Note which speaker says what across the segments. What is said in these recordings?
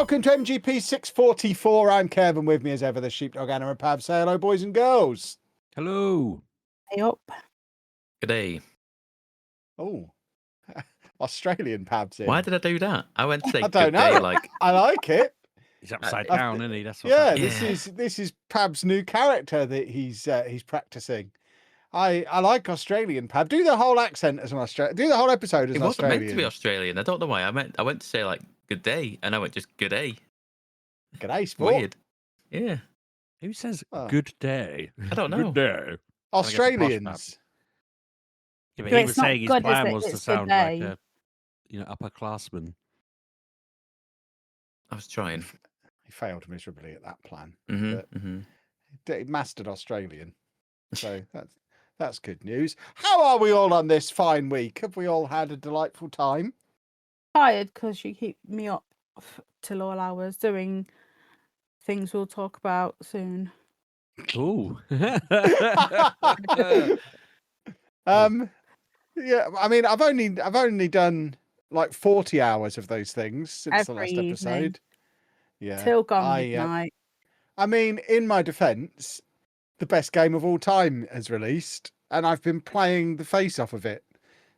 Speaker 1: welcome to MGP644. I'm Kevin, with me as ever, the Sheepdog, Anna and Pab. Say hello, boys and girls.
Speaker 2: Hello.
Speaker 3: Hey up.
Speaker 4: Good day.
Speaker 1: Oh, Australian Pab's in.
Speaker 4: Why did I do that? I went to say
Speaker 1: I don't
Speaker 4: good day,
Speaker 1: know.
Speaker 4: like
Speaker 1: I like it.
Speaker 2: He's upside down, isn't he? That's what's
Speaker 1: Yeah,
Speaker 2: happening.
Speaker 1: this is Pab's new character that he's practicing. I like Australian Pab. Do the whole accent as an Australian. Do the whole episode as
Speaker 4: it
Speaker 1: an
Speaker 4: wasn't
Speaker 1: Australian.
Speaker 4: meant to be Australian. I don't know why. I went to say like good day, and I went just good day.
Speaker 1: G'day, sport.
Speaker 4: Weird. Yeah.
Speaker 2: Who says
Speaker 1: Oh.
Speaker 2: good day?
Speaker 4: I don't know.
Speaker 2: Good day.
Speaker 1: Australians.
Speaker 2: Yeah, but
Speaker 3: So
Speaker 2: he
Speaker 3: it's
Speaker 2: was
Speaker 3: not
Speaker 2: saying his
Speaker 3: good, is
Speaker 2: plan
Speaker 3: it?
Speaker 2: was to
Speaker 3: It's
Speaker 2: sound
Speaker 3: good
Speaker 2: like
Speaker 3: day.
Speaker 2: a upperclassman.
Speaker 4: I was trying.
Speaker 1: He failed miserably at that plan.
Speaker 4: Mm-hmm.
Speaker 1: But he mastered Australian. So that's good news. How are we all on this fine week? Have we all had a delightful time?
Speaker 3: Tired because you keep me up till all hours doing things we'll talk about soon.
Speaker 2: Ooh.
Speaker 1: Yeah, I mean, I've only done like 40 hours of those things since the
Speaker 3: Every
Speaker 1: last
Speaker 3: evening.
Speaker 1: episode. Yeah.
Speaker 3: Till gone midnight.
Speaker 1: I mean, in my defense, the best game of all time has released, and I've been playing the face off of it.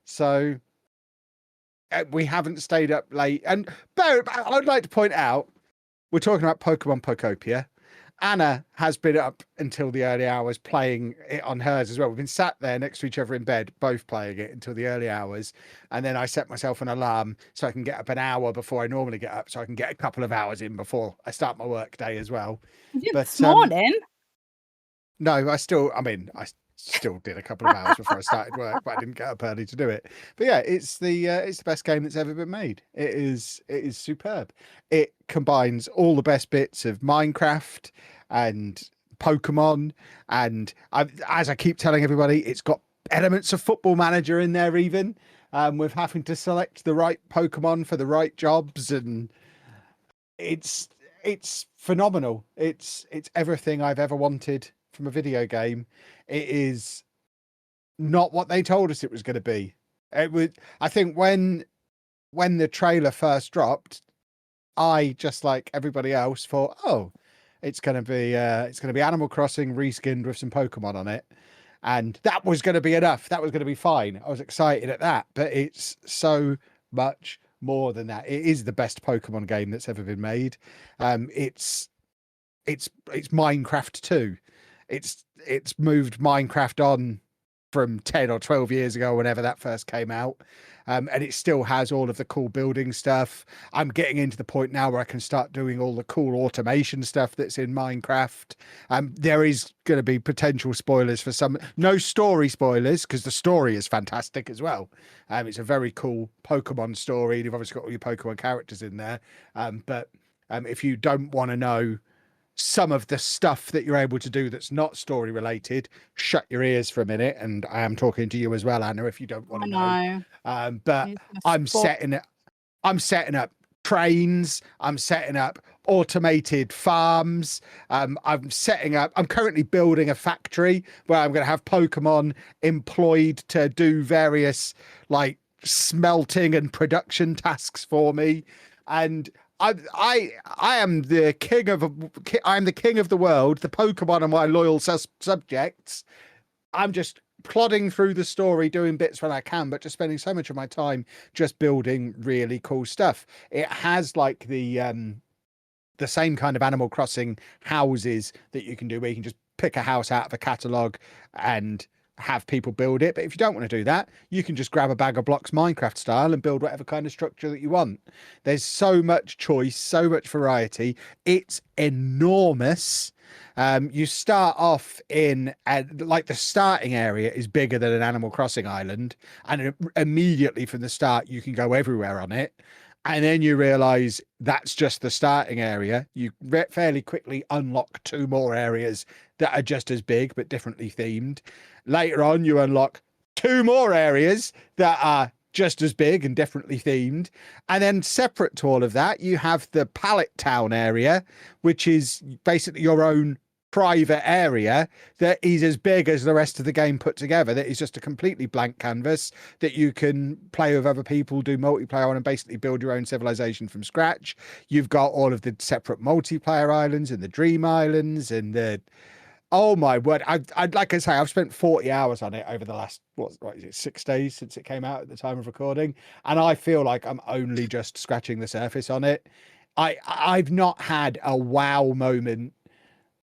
Speaker 1: So we haven't stayed up late. And I'd like to point out, we're talking about Pokemon Pokopia. Anna has been up until the early hours playing it on hers as well. We've been sat there next to each other in bed, both playing it until the early hours. And then I set myself an alarm so I can get up an hour before I normally get up, so I can get a couple of hours in before I start my work day as well.
Speaker 3: You did
Speaker 1: But,
Speaker 3: this morning.
Speaker 1: No, I still did a couple of hours before I started work, but I didn't get up early to do it. But yeah, it's the best game that's ever been made. It is superb. It combines all the best bits of Minecraft and Pokemon, and as I keep telling everybody, it's got elements of Football Manager in there even, with having to select the right Pokemon for the right jobs, and it's phenomenal. It's everything I've ever wanted from a video game. It is not what they told us it was going to be. I think when the trailer first dropped, I, just like everybody else, thought, oh, it's going to be Animal Crossing reskinned with some Pokemon on it, and that was going to be enough. That was going to be fine. I was excited at that, but it's so much more than that. It is the best Pokemon game that's ever been made. It's Minecraft too. It's moved Minecraft on from 10 or 12 years ago, whenever that first came out. And it still has all of the cool building stuff. I'm getting into the point now where I can start doing all the cool automation stuff that's in Minecraft. There is going to be potential spoilers for some, no story spoilers, because the story is fantastic as well. It's a very cool Pokemon story. You've obviously got all your Pokemon characters in there. But if you don't want to know some of the stuff that you're able to do that's not story related, shut your ears for a minute. And I am talking to you as well, Anna, if you don't want to know. But I'm setting up trains. I'm setting up automated farms. I'm currently building a factory where I'm going to have Pokemon employed to do various like smelting and production tasks for me. And I am the king of the world. The Pokemon are my loyal subjects. I'm just plodding through the story, doing bits when I can, but just spending so much of my time just building really cool stuff. It has like the same kind of Animal Crossing houses that you can do, where you can just pick a house out of a catalogue and have people build it. But if you don't want to do that, you can just grab a bag of blocks Minecraft style and build whatever kind of structure that you want. There's so much choice, so much variety. It's enormous. You start off in like the starting area is bigger than an Animal Crossing island, and immediately from the start you can go everywhere on it. And then you realize that's just the starting area. You fairly quickly unlock 2 more areas that are just as big but differently themed. Later on, you unlock 2 more areas that are just as big and differently themed. And then separate to all of that, you have the Pallet Town area, which is basically your own private area that is as big as the rest of the game put together, that is just a completely blank canvas that you can play with other people, do multiplayer on, and basically build your own civilization from scratch. You've got all of the separate multiplayer islands and the dream islands and the, oh my word, I'd like I say, I've spent 40 hours on it over the last what is it, 6 days since it came out at the time of recording, and I feel like I'm only just scratching the surface on it. I've not had a wow moment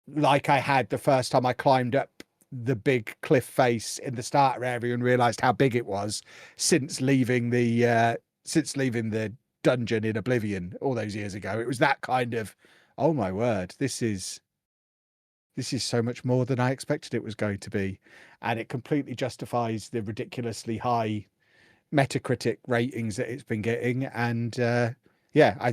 Speaker 1: like I had the first time I climbed up the big cliff face in the starter area and realized how big it was since leaving the dungeon in Oblivion all those years ago. It was that kind of, oh my word, this is so much more than I expected it was going to be, and it completely justifies the ridiculously high Metacritic ratings that it's been getting. And yeah,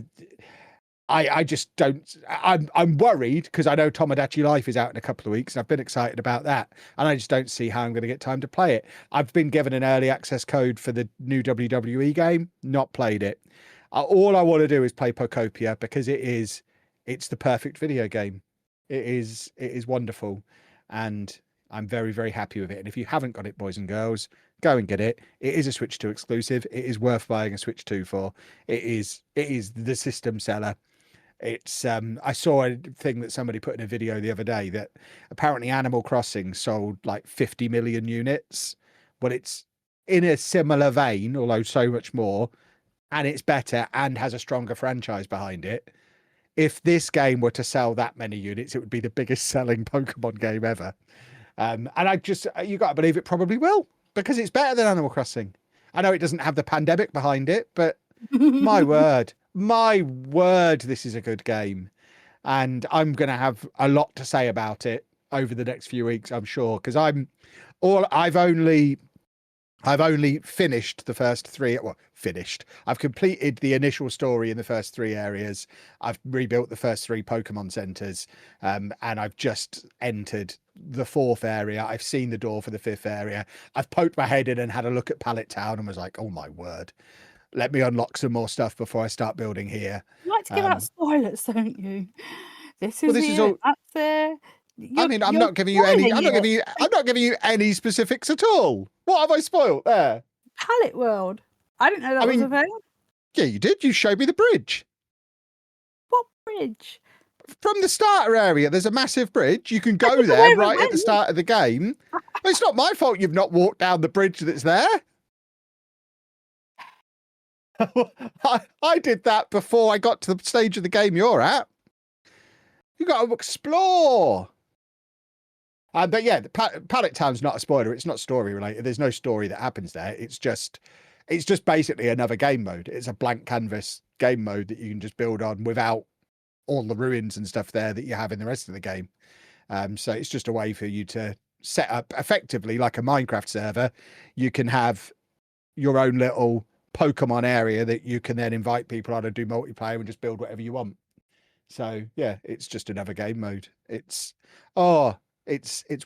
Speaker 1: I just don't. I'm worried because I know Tomodachi Life is out in a couple of weeks, and I've been excited about that, and I just don't see how I'm going to get time to play it. I've been given an early access code for the new WWE game, not played it. All I want to do is play Pokopia because it's the perfect video game. It is wonderful, and I'm very, very happy with it. And if you haven't got it, boys and girls, go and get it. It is a Switch 2 exclusive. It is worth buying a Switch 2 for. It is the system seller. It's I saw a thing that somebody put in a video the other day that apparently Animal Crossing sold like 50 million units. Well, it's in a similar vein, although so much more, and it's better and has a stronger franchise behind it. If this game were to sell that many units, it would be the biggest selling Pokemon game ever. And you got to believe it probably will, because it's better than Animal Crossing. I know it doesn't have the pandemic behind it, but my word, this is a good game. And I'm going to have a lot to say about it over the next few weeks, I'm sure, because I've only finished the first 3. Well, finished. I've completed the initial story in the first 3 areas. I've rebuilt the first 3 Pokemon centers, and I've just entered the 4th area. I've seen the door for the 5th area. I've poked my head in and had a look at Pallet Town and was like, oh my word, let me unlock some more stuff before I start building here.
Speaker 3: You like to give out spoilers, don't you? This is
Speaker 1: is all.
Speaker 3: That's it.
Speaker 1: I'm not giving you any. I'm not giving you any specifics at all. What have I spoiled there?
Speaker 3: Pallet World. I didn't know that was a thing.
Speaker 1: Yeah, you did. You showed me the bridge.
Speaker 3: What bridge?
Speaker 1: From the starter area, there's a massive bridge. You can go there right at the start of the game. It's not my fault you've not walked down the bridge that's there. I did that before I got to the stage of the game you're at. You got to explore. But yeah, Pallet Town's not a spoiler. It's not story related. There's no story that happens there. It's just basically another game mode. It's a blank canvas game mode that you can just build on without all the ruins and stuff there that you have in the rest of the game. So it's just a way for you to set up effectively like a Minecraft server. You can have your own little Pokemon area that you can then invite people on and do multiplayer and just build whatever you want. So yeah, it's just another game mode. It's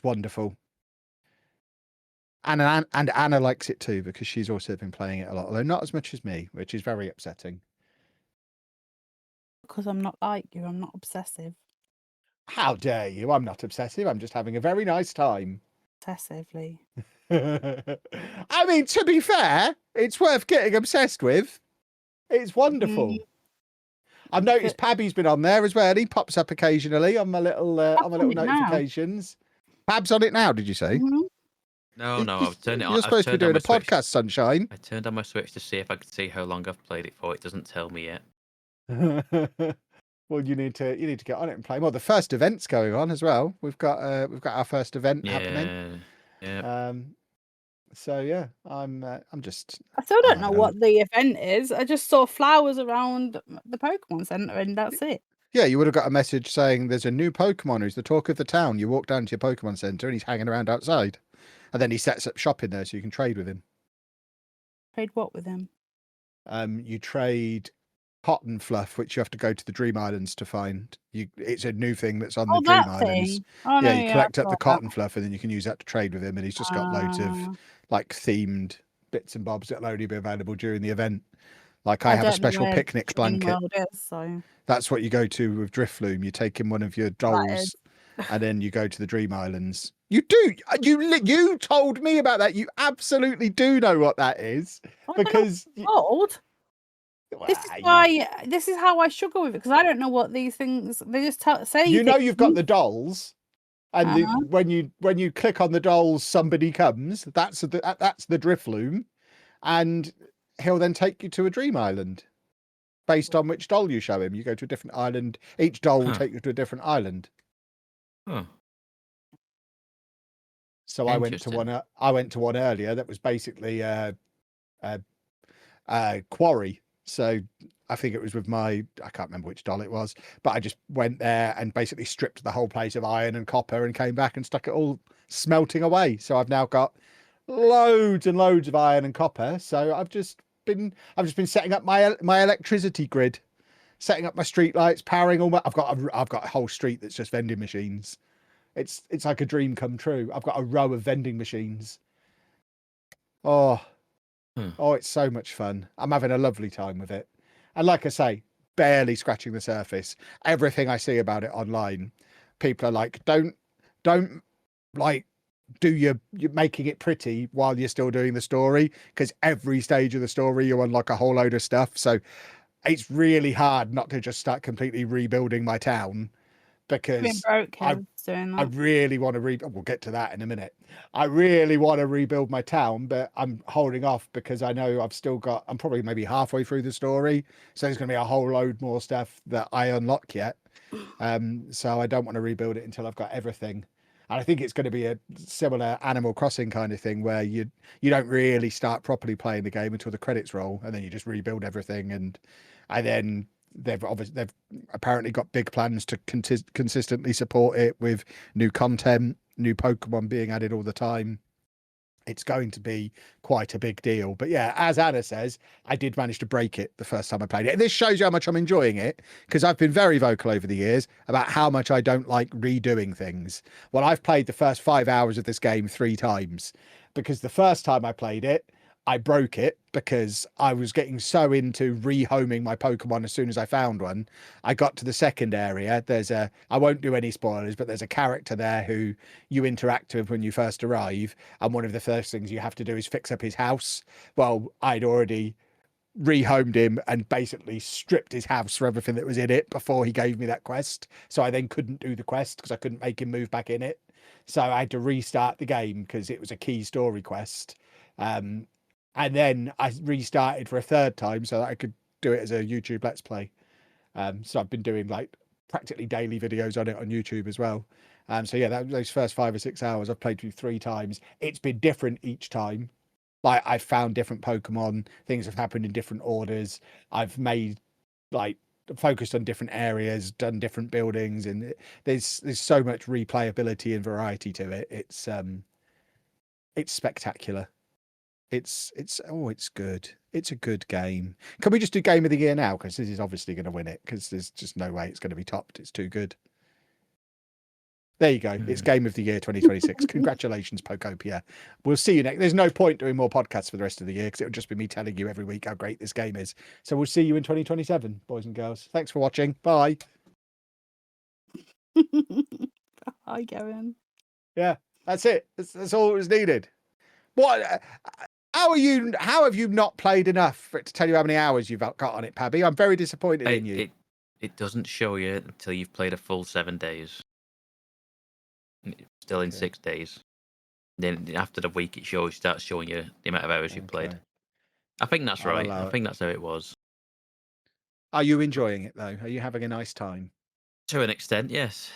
Speaker 1: wonderful. And Anna likes it too, because she's also been playing it a lot, although not as much as me, which is very upsetting.
Speaker 3: Because I'm not like you, I'm not obsessive.
Speaker 1: How dare you? I'm not obsessive. I'm just having a very nice time.
Speaker 3: Obsessively.
Speaker 1: I mean, to be fair, it's worth getting obsessed with. It's wonderful. I've noticed Pabby's been on there as well. He pops up occasionally on my little notifications. Pab's on it now, did you say?
Speaker 3: Mm-hmm.
Speaker 4: No, I've turned it on.
Speaker 1: You're supposed to be doing a podcast, Sunshine.
Speaker 4: I turned on my Switch to see if I could see how long I've played it for. It doesn't tell me yet.
Speaker 1: Well, you need to get on it and play more. The first event's going on as well. We've got our first event happening.
Speaker 4: Yeah.
Speaker 1: So yeah, I'm just.
Speaker 3: I still don't know what the event is. I just saw flowers around the Pokemon Center, and that's it.
Speaker 1: Yeah, you would have got a message saying there's a new Pokemon who's the talk of the town. You walk down to your Pokemon Center and he's hanging around outside, and then he sets up shop in there so you can trade with him.
Speaker 3: Trade what with him?
Speaker 1: You trade cotton fluff, which you have to go to the Dream Islands to find. It's a new thing that's on the Dream Islands.
Speaker 3: Oh,
Speaker 1: yeah, you collect up the cotton fluff and then you can use that to trade with him. And he's just got loads of like themed bits and bobs that'll only be available during the event. Like I have a special picnic blanket.
Speaker 3: So
Speaker 1: that's what you go to with Drifloom. You take in one of your dolls and then you go to the Dream Islands. You do. You told me about that. You absolutely do know what that is
Speaker 3: I don't know
Speaker 1: because
Speaker 3: what it's called. This is
Speaker 1: Well,
Speaker 3: why. This is how I struggle with it because I don't know what these things. They just say.
Speaker 1: you know
Speaker 3: things.
Speaker 1: you've got the dolls, and
Speaker 3: Uh-huh.
Speaker 1: when you click on the dolls, somebody comes. That's the Drifloom, and he'll then take you to a Dream Island based on which doll you show him. You go to a different island. Each doll will take you to a different island.
Speaker 4: Huh.
Speaker 1: So I went to one. I went to one earlier that was basically a quarry. So I think it was with I can't remember which doll it was, but I just went there and basically stripped the whole place of iron and copper and came back and stuck it all smelting away. So I've now got loads and loads of iron and copper. So I've just been setting up my electricity grid, setting up my street lights, powering all my. I've got a whole street that's just vending machines. It's like a dream come true. I've got a row of vending machines. Oh, it's so much fun. I'm having a lovely time with it. And like I say, barely scratching the surface. Everything I see about it online, people are like, don't like you're making it pretty while you're still doing the story, because every stage of the story you unlock a whole load of stuff. So it's really hard not to just start completely rebuilding my town, because I really want to we'll get to that in a minute. I really want to rebuild my town, but I'm holding off because I know I'm probably maybe halfway through the story. So there's going to be a whole load more stuff that I unlock yet. So I don't want to rebuild it until I've got everything. And I think it's going to be a similar Animal Crossing kind of thing where you don't really start properly playing the game until the credits roll, and then you just rebuild everything. And then they've apparently got big plans to consistently support it with new content, new Pokemon being added all the time. It's going to be quite a big deal. But yeah, as Anna says, I did manage to break it the first time I played it. And this shows you how much I'm enjoying it, because I've been very vocal over the years about how much I don't like redoing things. Well, I've played the first 5 hours of this game 3 times, because the first time I played it, I broke it because I was getting so into rehoming my Pokemon as soon as I found one. I got to the second area. I won't do any spoilers, but there's a character there who you interact with when you first arrive. And one of the first things you have to do is fix up his house. Well, I'd already rehomed him and basically stripped his house for everything that was in it before he gave me that quest. So I then couldn't do the quest because I couldn't make him move back in it. So I had to restart the game because it was a key story quest. And then I restarted for a third time so that I could do it as a YouTube Let's Play. So I've been doing like practically daily videos on it on YouTube as well. So yeah, those first 5 or 6 hours I've played through 3 times. It's been different each time. Like I've found different Pokemon, things have happened in different orders. I've made focused on different areas, done different buildings, and there's so much replayability and variety to it. It's spectacular. It's good. It's a good game. Can we just do Game of the Year now? Because this is obviously going to win it, because there's just no way it's going to be topped. It's too good. There you go. It's Game of the Year 2026. Congratulations, Pokopia. We'll see you next. There's no point doing more podcasts for the rest of the year, because it would just be me telling you every week how great this game is. So we'll see you in 2027, boys and girls. Thanks for watching. Bye.
Speaker 3: Hi, Gavin.
Speaker 1: Yeah, that's it. That's all that was needed. What? How have you not played enough for it to tell you how many hours you've got on it, Pabby? I'm very disappointed in you.
Speaker 4: It doesn't show you until you've played a full 7 days. Still in 6 days. Then after the week, it starts showing you the amount of hours you've played. I think that's right. I think that's how it was.
Speaker 1: Are you enjoying it though? Are you having a nice time?
Speaker 4: To an extent, yes.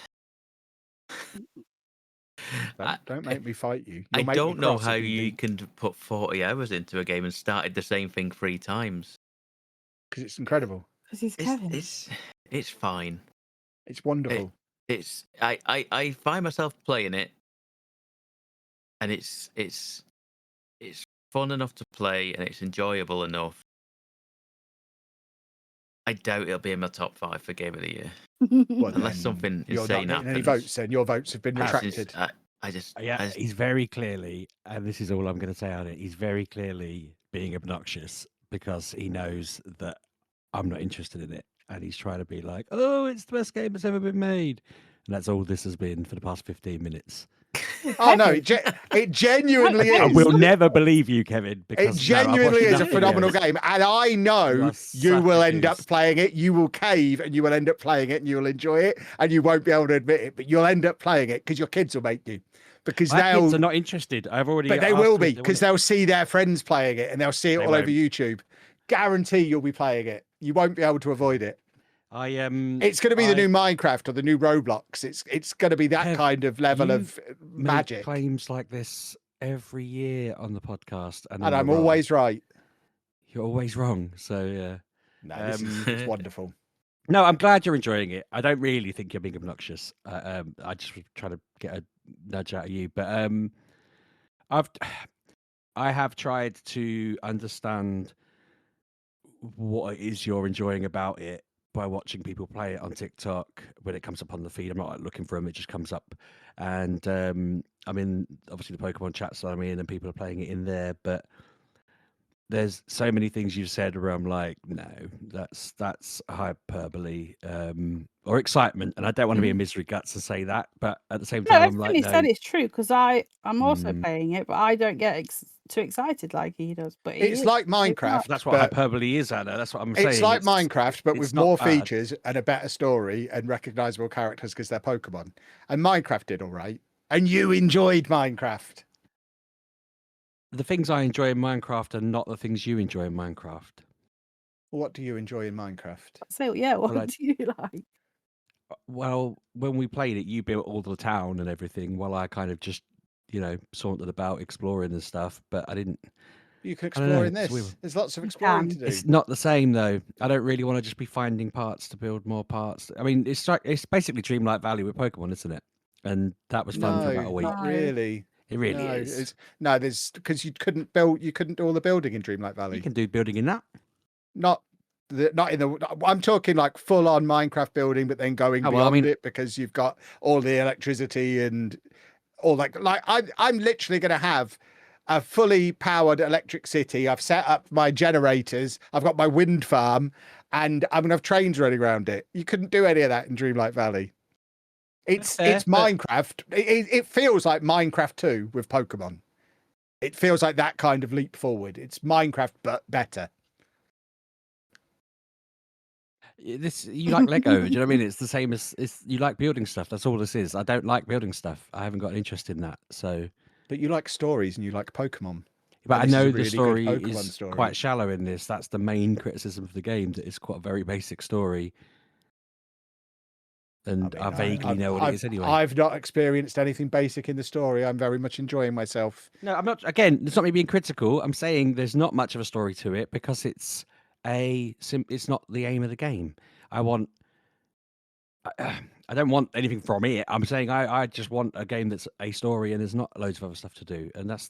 Speaker 1: Don't make me fight you.
Speaker 4: I don't know how you can put 40 hours into a game and started the same thing 3 times.
Speaker 1: Because it's incredible.
Speaker 3: Because he's Kevin.
Speaker 4: It's fine.
Speaker 1: It's wonderful.
Speaker 4: I find myself playing it, and it's fun enough to play, and it's enjoyable enough. I doubt it'll be in my top 5 for Game of the Year.
Speaker 1: Well,
Speaker 4: unless something insane happens.
Speaker 1: Any votes? Then your votes have been retracted.
Speaker 2: He's very clearly, and this is all I'm going to say on it. He's very clearly being obnoxious because he knows that I'm not interested in it, and he's trying to be like, "Oh, it's the best game that's ever been made." And that's all this has been for the past 15 minutes.
Speaker 1: Oh no, it genuinely
Speaker 2: I
Speaker 1: is.
Speaker 2: will never believe you, Kevin,
Speaker 1: It
Speaker 2: because
Speaker 1: genuinely is a phenomenal
Speaker 2: game.
Speaker 1: game, and I know
Speaker 2: are
Speaker 1: you
Speaker 2: such
Speaker 1: will
Speaker 2: a
Speaker 1: end up
Speaker 2: goose.
Speaker 1: playing it. You will cave, and you will end up playing it, and you will enjoy it, and you won't be able to admit it, but you'll end up playing it because your kids will make you. Because
Speaker 2: My kids
Speaker 1: they'll,
Speaker 2: are not interested. I've already.
Speaker 1: but they
Speaker 2: asked
Speaker 1: will
Speaker 2: them
Speaker 1: be
Speaker 2: if they want
Speaker 1: because
Speaker 2: it.
Speaker 1: they'll see their friends playing it, and they'll see it
Speaker 2: They
Speaker 1: all over
Speaker 2: won't.
Speaker 1: YouTube. Guarantee you'll be playing it. You won't be able to avoid it. It's going to be the new Minecraft or the new Roblox. It's going to be that
Speaker 2: Kev,
Speaker 1: kind of level
Speaker 2: you
Speaker 1: of
Speaker 2: make
Speaker 1: magic.
Speaker 2: claims like this every year on the podcast, and
Speaker 1: And I'm
Speaker 2: you're wrong.
Speaker 1: always right.
Speaker 2: You're always wrong. So yeah.
Speaker 1: No, this is it's wonderful.
Speaker 2: No, I'm glad you're enjoying it. I don't really think you're being obnoxious. I just was trying to get a nudge out of you, but I have tried to understand what it is you're enjoying about it by watching people play it on TikTok. When it comes up on the feed, I'm not like looking for them; it just comes up. And I mean, obviously the Pokemon chats that I'm in, and people are playing it in there, but there's so many things you've said where I'm like, no, that's hyperbole or excitement, and I don't want to be a misery guts and say that, but at the same
Speaker 3: No,
Speaker 2: time, I'm like,
Speaker 3: everything he
Speaker 2: no,
Speaker 3: said is true because I'm also
Speaker 2: Mm.
Speaker 3: playing it, but I don't get too excited like he does. But he
Speaker 1: It's
Speaker 3: is.
Speaker 1: like
Speaker 3: It's not.
Speaker 1: Minecraft.
Speaker 2: that's what
Speaker 1: but
Speaker 2: hyperbole is, Anna. That's what I'm saying.
Speaker 1: It's like Minecraft, but
Speaker 2: it's
Speaker 1: with
Speaker 2: not
Speaker 1: more
Speaker 2: bad.
Speaker 1: features and a better story and recognizable characters because they're Pokemon. And Minecraft did all right. And you enjoyed Minecraft.
Speaker 2: The things I enjoy in Minecraft are not the things you enjoy in Minecraft.
Speaker 1: What do you enjoy in Minecraft?
Speaker 3: So yeah, what
Speaker 2: Well,
Speaker 3: do you like?
Speaker 2: Well, when we played it, you built all the town and everything, while I kind of just, sauntered about exploring and stuff. But I didn't.
Speaker 1: You can
Speaker 2: I don't know,
Speaker 1: explore in
Speaker 2: it's weird.
Speaker 1: this. There's lots of
Speaker 3: You
Speaker 1: exploring
Speaker 3: can.
Speaker 1: to do.
Speaker 2: It's not the same though. I don't really want to just be finding parts to build more parts. I mean, it's basically Dreamlight Valley with Pokemon, isn't it? And that was fun for about a
Speaker 1: No,
Speaker 2: week.
Speaker 1: not
Speaker 3: No.
Speaker 1: really.
Speaker 2: It really
Speaker 1: No,
Speaker 2: is.
Speaker 1: there's because you couldn't do all the building in Dreamlight Valley.
Speaker 2: You can do building in that.
Speaker 1: Not in the. I'm talking like full on Minecraft building, but then going
Speaker 2: Oh, well, I
Speaker 1: beyond
Speaker 2: mean-
Speaker 1: it because you've got all the electricity and all that. Like I'm literally going to have a fully powered electric city. I've set up my generators. I've got my wind farm, and I'm going to have trains running around it. You couldn't do any of that in Dreamlight Valley. It's
Speaker 2: Fair, but-
Speaker 1: Minecraft. It feels like Minecraft 2 with Pokemon. It feels like that kind of leap forward. It's Minecraft but better.
Speaker 2: You like Lego? Do you know what I mean? It's the same as you like building stuff. That's all this is. I don't like building stuff. I haven't got an interest in that. So,
Speaker 1: But you like stories and you like Pokemon.
Speaker 2: but I
Speaker 1: this is a
Speaker 2: know
Speaker 1: really
Speaker 2: the
Speaker 1: good
Speaker 2: story
Speaker 1: Pokemon
Speaker 2: is
Speaker 1: story.
Speaker 2: quite shallow in this. That's the main criticism of the game. That it's quite a very basic story, and I vaguely know what it is anyway.
Speaker 1: I've not experienced anything basic in the story. I'm very much enjoying myself.
Speaker 2: No, I'm not. Again, it's not me being critical. I'm saying there's not much of a story to it because it's it's not the aim of the game. I don't want anything from it. I'm saying I just want a game that's a story and there's not loads of other stuff to do, and that's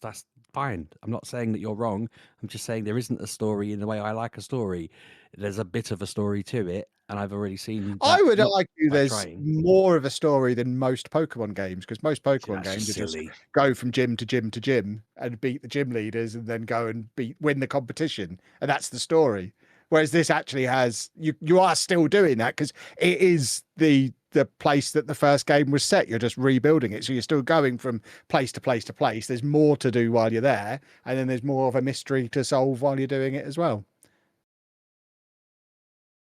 Speaker 2: fine. I'm not saying that you're wrong. I'm just saying there isn't a story in the way I like a story. There's a bit of a story to it, and I've already seen.
Speaker 1: I would
Speaker 2: not
Speaker 1: argue
Speaker 2: by
Speaker 1: there's
Speaker 2: trying.
Speaker 1: more of a story than most Pokemon games because most Pokemon
Speaker 2: That's
Speaker 1: games
Speaker 2: just
Speaker 1: are just
Speaker 2: silly.
Speaker 1: go from gym to gym to gym and beat the gym leaders and then go and win the competition, and that's the story. Whereas this actually has you are still doing that because it is the place that the first game was set. You're just rebuilding it, so you're still going from place to place to place. There's more to do while you're there, and then there's more of a mystery to solve while you're doing it as well.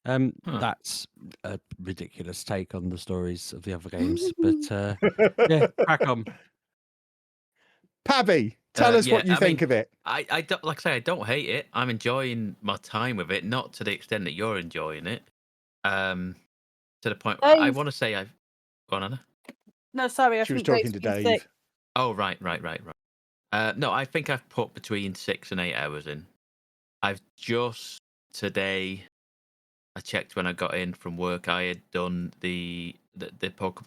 Speaker 2: That's a ridiculous take on the stories of the other games, but yeah, crack on.
Speaker 1: Pabby, tell us
Speaker 4: yeah,
Speaker 1: what you
Speaker 4: I
Speaker 1: think
Speaker 4: mean,
Speaker 1: of it.
Speaker 4: I don't, like I say, I don't hate it. I'm enjoying my time with it, not to the extent that you're enjoying it. To the point I
Speaker 3: Dave.
Speaker 4: want to say I've gone on.
Speaker 3: No, sorry, I
Speaker 1: She was
Speaker 3: think
Speaker 1: talking to
Speaker 3: Dave's been
Speaker 1: Dave.
Speaker 3: sick.
Speaker 4: Oh, right. No, I think I've put between 6 and 8 hours in. I've just today, I checked when I got in from work. I had done the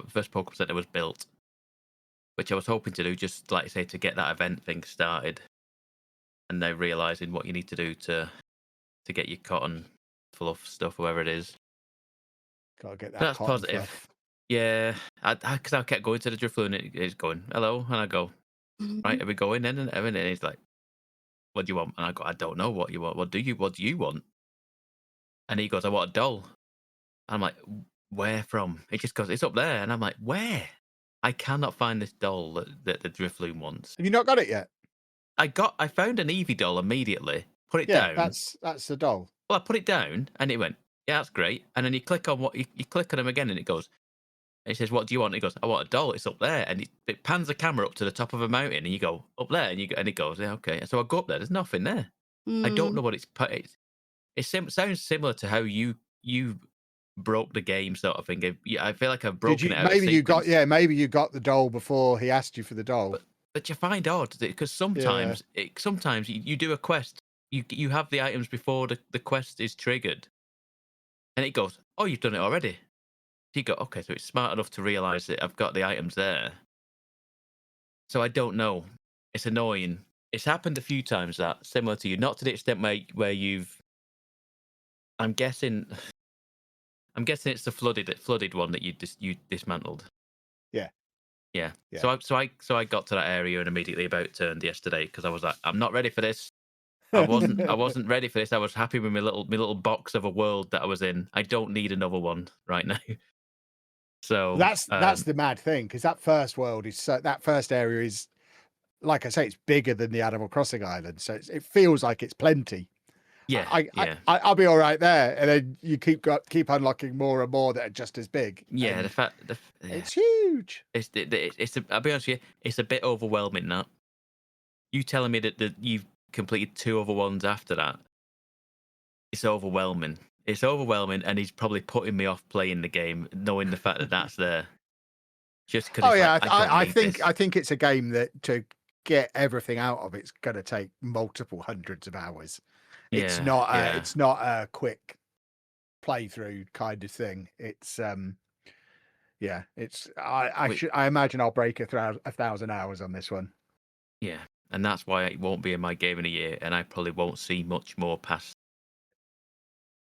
Speaker 4: first Pokemon Center was built, which I was hoping to do just like I say to get that event thing started, and then realizing what you need to do to get your cotton fluff stuff, whatever it is.
Speaker 1: Gotta get that.
Speaker 4: That's
Speaker 1: cotton
Speaker 4: positive.
Speaker 1: fluff.
Speaker 4: Yeah, because I kept going to the Drifloon and it's going hello, and I go right, are we going in? And he's like, what do you want? And I go, I don't know what you want. What do you want? And he goes, I want a doll. I'm like, where from? It just goes, it's up there. And I'm like, where? I cannot find this doll that the Drifloon wants.
Speaker 1: Have you not got it yet?
Speaker 4: I found an Eevee doll immediately, put it
Speaker 1: Yeah,
Speaker 4: down.
Speaker 1: that's the doll.
Speaker 4: Well, I put it down and it went, yeah, that's great. And then you click on you click on him again and it goes, it says, what do you want? It goes, I want a doll. It's up there. And it pans the camera up to the top of a mountain and you go, up there. And it goes, yeah, okay. So I go up there. There's nothing there. I don't know what it sounds similar to how you broke the game sort of thing. I feel like I've broken it out.
Speaker 1: Maybe you got the doll before he asked you for the doll.
Speaker 4: But you find odd because sometimes you do a quest, you have the items before the quest is triggered, and it goes, oh, you've done it already. So you go, okay, so it's smart enough to realise that I've got the items there. So I don't know. It's annoying. It's happened a few times that similar to you, not to the extent where you've. I'm guessing it's the flooded one that you dismantled.
Speaker 1: Yeah.
Speaker 4: Yeah.
Speaker 1: Yeah.
Speaker 4: So I got to that area and immediately about turned yesterday because I was like, I'm not ready for this. I wasn't ready for this. I was happy with my little box of a world that I was in. I don't need another one right now. So
Speaker 1: that's the mad thing, because that first world that first area is, like I say, it's bigger than the Animal Crossing island, so it feels like it's plenty.
Speaker 4: Yeah,
Speaker 1: I'll be all right there, and then you keep unlocking more and more that are just as big.
Speaker 4: Yeah,
Speaker 1: it's huge.
Speaker 4: I'll be honest with you, it's a bit overwhelming. That you telling me that you've completed 2 other ones after that, it's overwhelming. It's overwhelming, and he's probably putting me off playing the game, knowing the fact that that's there. Just because.
Speaker 1: Oh yeah, I think it's a game that to get everything out of it's going to take multiple hundreds of hours. It's not a quick playthrough kind of thing. It's I imagine I'll break 1,000 hours on this one.
Speaker 4: Yeah, and that's why it won't be in my game in a year, and I probably won't see much more past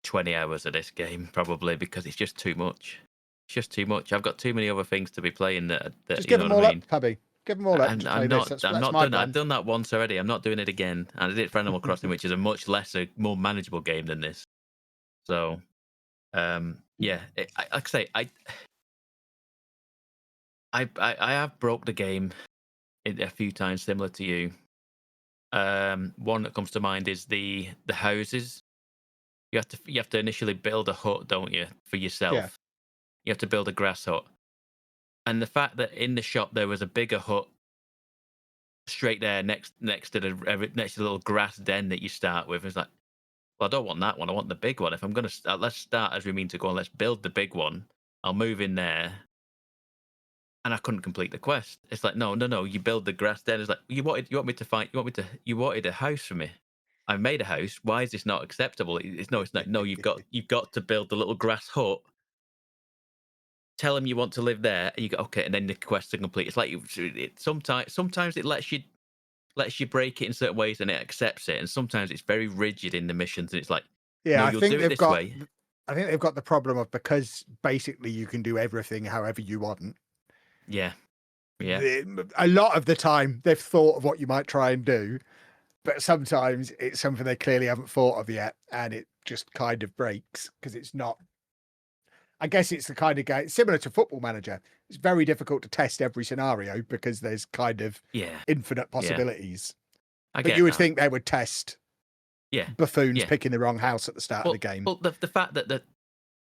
Speaker 4: 20 hours of this game, probably, because it's just too much. It's just too much. I've got too many other things to be playing that
Speaker 1: just give them all up, Pubby. Give them all up.
Speaker 4: I'm not done. I've done that once already. I'm not doing it again. And I did it for Animal Crossing, which is a much lesser, more manageable game than this. So, yeah, like I say, I have broke the game a few times, similar to you. One that comes to mind is the houses. You have to initially build a hut, don't you, for yourself?
Speaker 1: Yeah.
Speaker 4: You have to build a grass hut. And the fact that in the shop there was a bigger hut straight there next to the little grass den that you start with, it's like, well, I don't want that one. I want the big one. If I'm going to let's start as we mean to go, and let's build the big one. I'll move in there. And I couldn't complete the quest. It's like, no. You build the grass den. It's like, you wanted a house for me. I made a house. Why is this not acceptable? It's not. No, you've got to build the little grass hut. Tell them you want to live there, and you go, okay, and then the quest is complete. It's like sometimes it lets you break it in certain ways, and it accepts it, and sometimes it's very rigid in the missions, and it's like,
Speaker 1: yeah,
Speaker 4: no,
Speaker 1: I think they've got.
Speaker 4: Way.
Speaker 1: I think they've got the problem of, because basically you can do everything however you want.
Speaker 4: Yeah.
Speaker 1: A lot of the time they've thought of what you might try and do, but sometimes it's something they clearly haven't thought of yet, and it just kind of breaks because it's not. I guess it's the kind of game similar to Football Manager. It's very difficult to test every scenario because there's kind of infinite possibilities. But you would think they would test buffoons picking the wrong house at the start of the game.
Speaker 4: Well, the fact that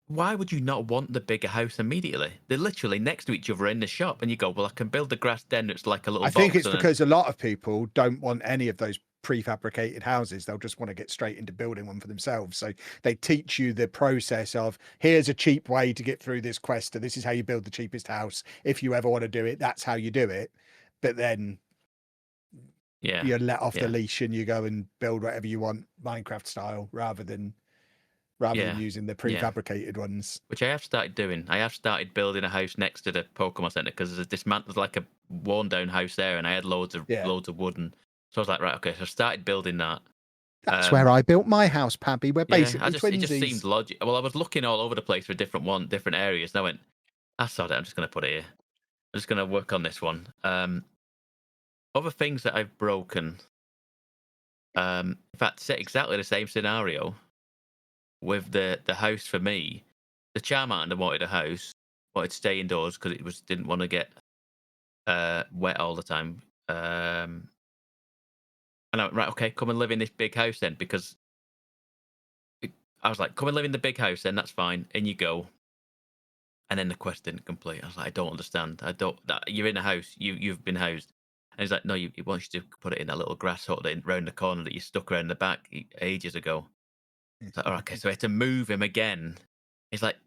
Speaker 4: why would you not want the bigger house immediately? They're literally next to each other in the shop, and you go, well, I can build a grass den that's like a little box.
Speaker 1: I think it's because a lot of people don't want any of those prefabricated houses. They'll just want to get straight into building one for themselves. So they teach you the process of, here's a cheap way to get through this quest, and this is how you build the cheapest house. If you ever want to do it, that's how you do it. But then you're let off the leash and you go and build whatever you want, Minecraft style, rather than using the prefabricated ones.
Speaker 4: Which I have started doing. I have started building a house next to the Pokemon Center, because there's like a worn down house there, and I had loads of wood, and so I was like, right, okay, so I started building that.
Speaker 1: That's where I built my house, Pabby. We're basically twinsies.
Speaker 4: It just seemed logical. Well, I was looking all over the place for different areas, and I went, I saw that, I'm just going to put it here. I'm just going to work on this one. Other things that I've broken, in fact, exactly the same scenario with the house for me. the Charmander wanted a house, wanted to stay indoors because it didn't want to get wet all the time. And I went, right, okay, come and live in this big house then, because I was like, come and live in the big house then, that's fine. In you go. And then the quest didn't complete. I was like, I don't understand. You're in a house. You've been housed. And he's like, no, he wants you to put it in that little grass hut round the corner that you stuck around the back ages ago. It's like, oh, okay, so I had to move him again. It's like,